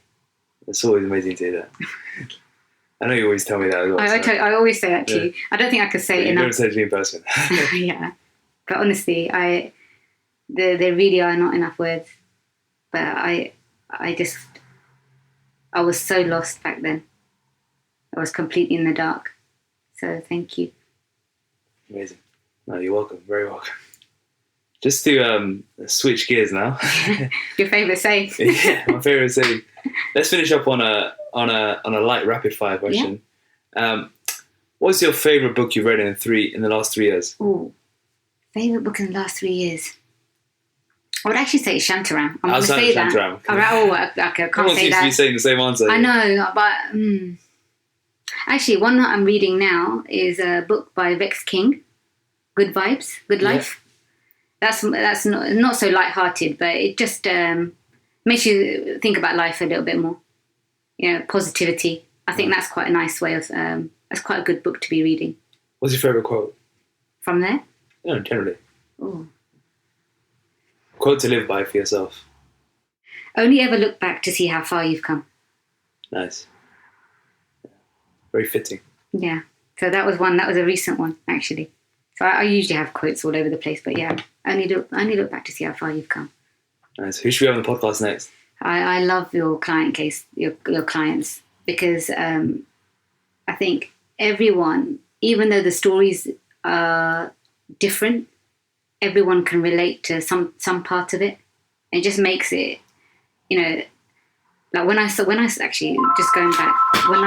[SPEAKER 3] It's always amazing to hear that. I know you always tell me that as well.
[SPEAKER 2] I always say that to you. I don't think I could say it enough.
[SPEAKER 3] You never said it to me in person.
[SPEAKER 2] Yeah. But honestly, there really are not enough words. But I was so lost back then. I was completely in the dark. So thank you.
[SPEAKER 3] Amazing. No, you're welcome. Very welcome. Just to switch gears now.
[SPEAKER 2] Your favourite saying.
[SPEAKER 3] Yeah, my favourite saying. Let's finish up on a light rapid fire question. Yeah. What's your favourite book you've read in the last 3 years?
[SPEAKER 2] Ooh, favourite book in the last 3 years. I would actually say Shantaram. I'm going to say that.
[SPEAKER 3] Shantaram.
[SPEAKER 2] I can't say that.
[SPEAKER 3] Everyone seems to be saying the same answer.
[SPEAKER 2] I know, but actually, one that I'm reading now is a book by Vex King, Good Vibes, Good Life. Yeah. That's not so light-hearted, but it just makes you think about life a little bit more. You know, positivity. I think that's quite a nice way of. That's quite a good book to be reading.
[SPEAKER 3] What's your favourite quote?
[SPEAKER 2] From there?
[SPEAKER 3] No, generally.
[SPEAKER 2] Ooh.
[SPEAKER 3] Quote to live by for yourself.
[SPEAKER 2] Only ever look back to see how far you've come.
[SPEAKER 3] Nice. Very fitting.
[SPEAKER 2] Yeah. So that was one. That was a recent one, actually. So I usually have quotes all over the place, but yeah, only look back to see how far you've come.
[SPEAKER 3] Nice. Who should we have on the podcast next?
[SPEAKER 2] I love your client case, your clients, because I think everyone, even though the stories are different, everyone can relate to some part of it. It just makes it, you know, like when I actually just going back, when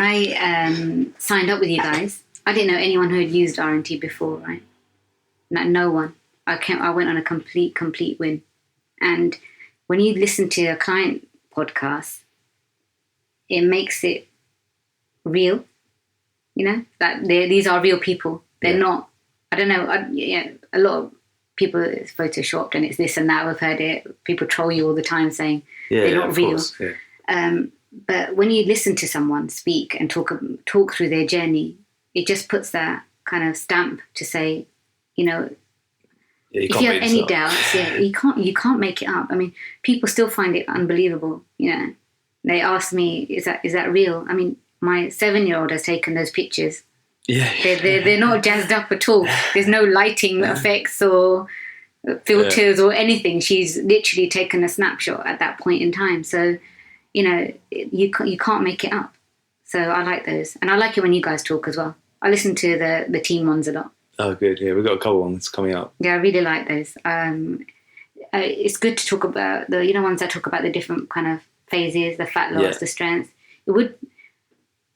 [SPEAKER 2] I signed up with you guys, I didn't know anyone who had used R&T before, right? No one. I went on a complete win. And when you listen to a client podcast, it makes it real. You know, that these are real people. They're not. I don't know. A lot of people, it's photoshopped and it's this and that. I've heard it. People troll you all the time saying they're not real. Yeah. But when you listen to someone speak and talk through their journey, it just puts that kind of stamp to say, you know, if you have any doubts, you can't make it up. I mean, people still find it unbelievable. You know, they ask me, is that real? I mean, my 7-year-old has taken those pictures.
[SPEAKER 3] Yeah,
[SPEAKER 2] they're not jazzed up at all. There's no lighting effects or filters or anything. She's literally taken a snapshot at that point in time. So, you know, you can't make it up. So I like those, and I like it when you guys talk as well. I listen to the team ones a lot.
[SPEAKER 3] Oh, good. Yeah, we've got a couple ones coming up.
[SPEAKER 2] Yeah, I really like those. It's good to talk about the ones that talk about the different kind of phases, the fat loss, the strength.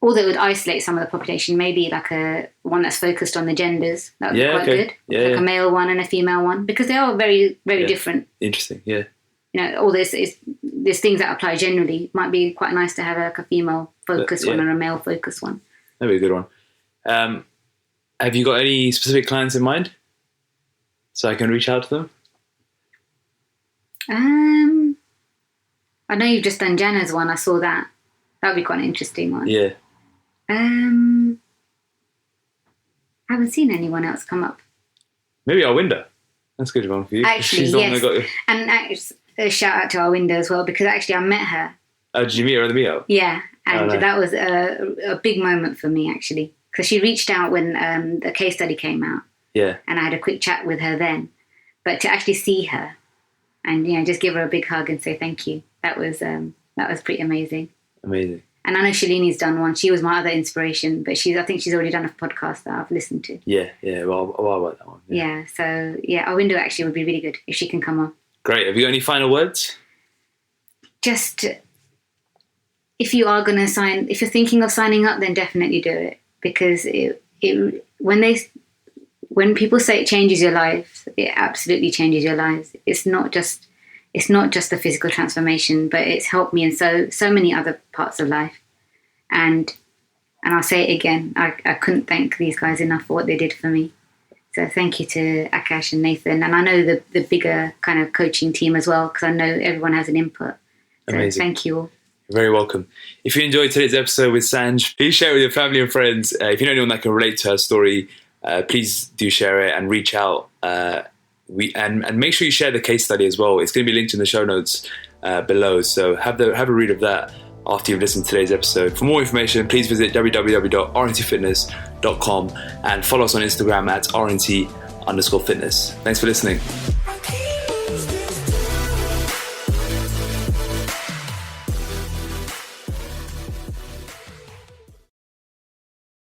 [SPEAKER 2] Although it would isolate some of the population, maybe like a one that's focused on the genders. That would be quite good.
[SPEAKER 3] Yeah,
[SPEAKER 2] like a male one and a female one, because they are very, very different.
[SPEAKER 3] Interesting, yeah.
[SPEAKER 2] You know, all this is there's things that apply generally. Might be quite nice to have like a female focused one and a male focused one.
[SPEAKER 3] That'd be a good one. Have you got any specific clients in mind, so I can reach out to them?
[SPEAKER 2] I know you've just done Jana's one. I saw that. That'd be quite an interesting one.
[SPEAKER 3] Yeah.
[SPEAKER 2] I haven't seen anyone else come up.
[SPEAKER 3] Maybe Arwinda. That's a good one for you.
[SPEAKER 2] Actually,
[SPEAKER 3] She's the one
[SPEAKER 2] yes.
[SPEAKER 3] that got you.
[SPEAKER 2] And a shout out to Arwinda as well, because actually I met her.
[SPEAKER 3] Oh, did you meet her at the meetup?
[SPEAKER 2] Yeah, and
[SPEAKER 3] nice.
[SPEAKER 2] that was a big moment for me, actually, because she reached out when the case study came out.
[SPEAKER 3] Yeah.
[SPEAKER 2] And I had a quick chat with her then. But to actually see her and, you know, just give her a big hug and say thank you, that was pretty amazing.
[SPEAKER 3] Amazing.
[SPEAKER 2] And I know Shalini's done one. She was my other inspiration, but I think she's already done a podcast that I've listened to.
[SPEAKER 3] Yeah. Well, I like that one.
[SPEAKER 2] Yeah. So, yeah, our window actually would be really good if she can come on.
[SPEAKER 3] Great. Have you got any final words?
[SPEAKER 2] Just, if you're thinking of signing up, then definitely do it. Because when people say it changes your life, it absolutely changes your lives. It's not just the physical transformation, but it's helped me in so many other parts of life. And I'll say it again, I couldn't thank these guys enough for what they did for me. So thank you to Akash and Nathan. And I know the bigger kind of coaching team as well, because I know everyone has an input. So
[SPEAKER 3] Amazing.
[SPEAKER 2] Thank you all.
[SPEAKER 3] You're very welcome. If you enjoyed today's episode with Sanj, please share it with your family and friends. If you know anyone that can relate to her story, please do share it and reach out. And make sure you share the case study as well. It's going to be linked in the show notes below. So have a read of that after you've listened to today's episode. For more information, please visit www.rntfitness.com and follow us on Instagram at rnt_fitness. Thanks for listening.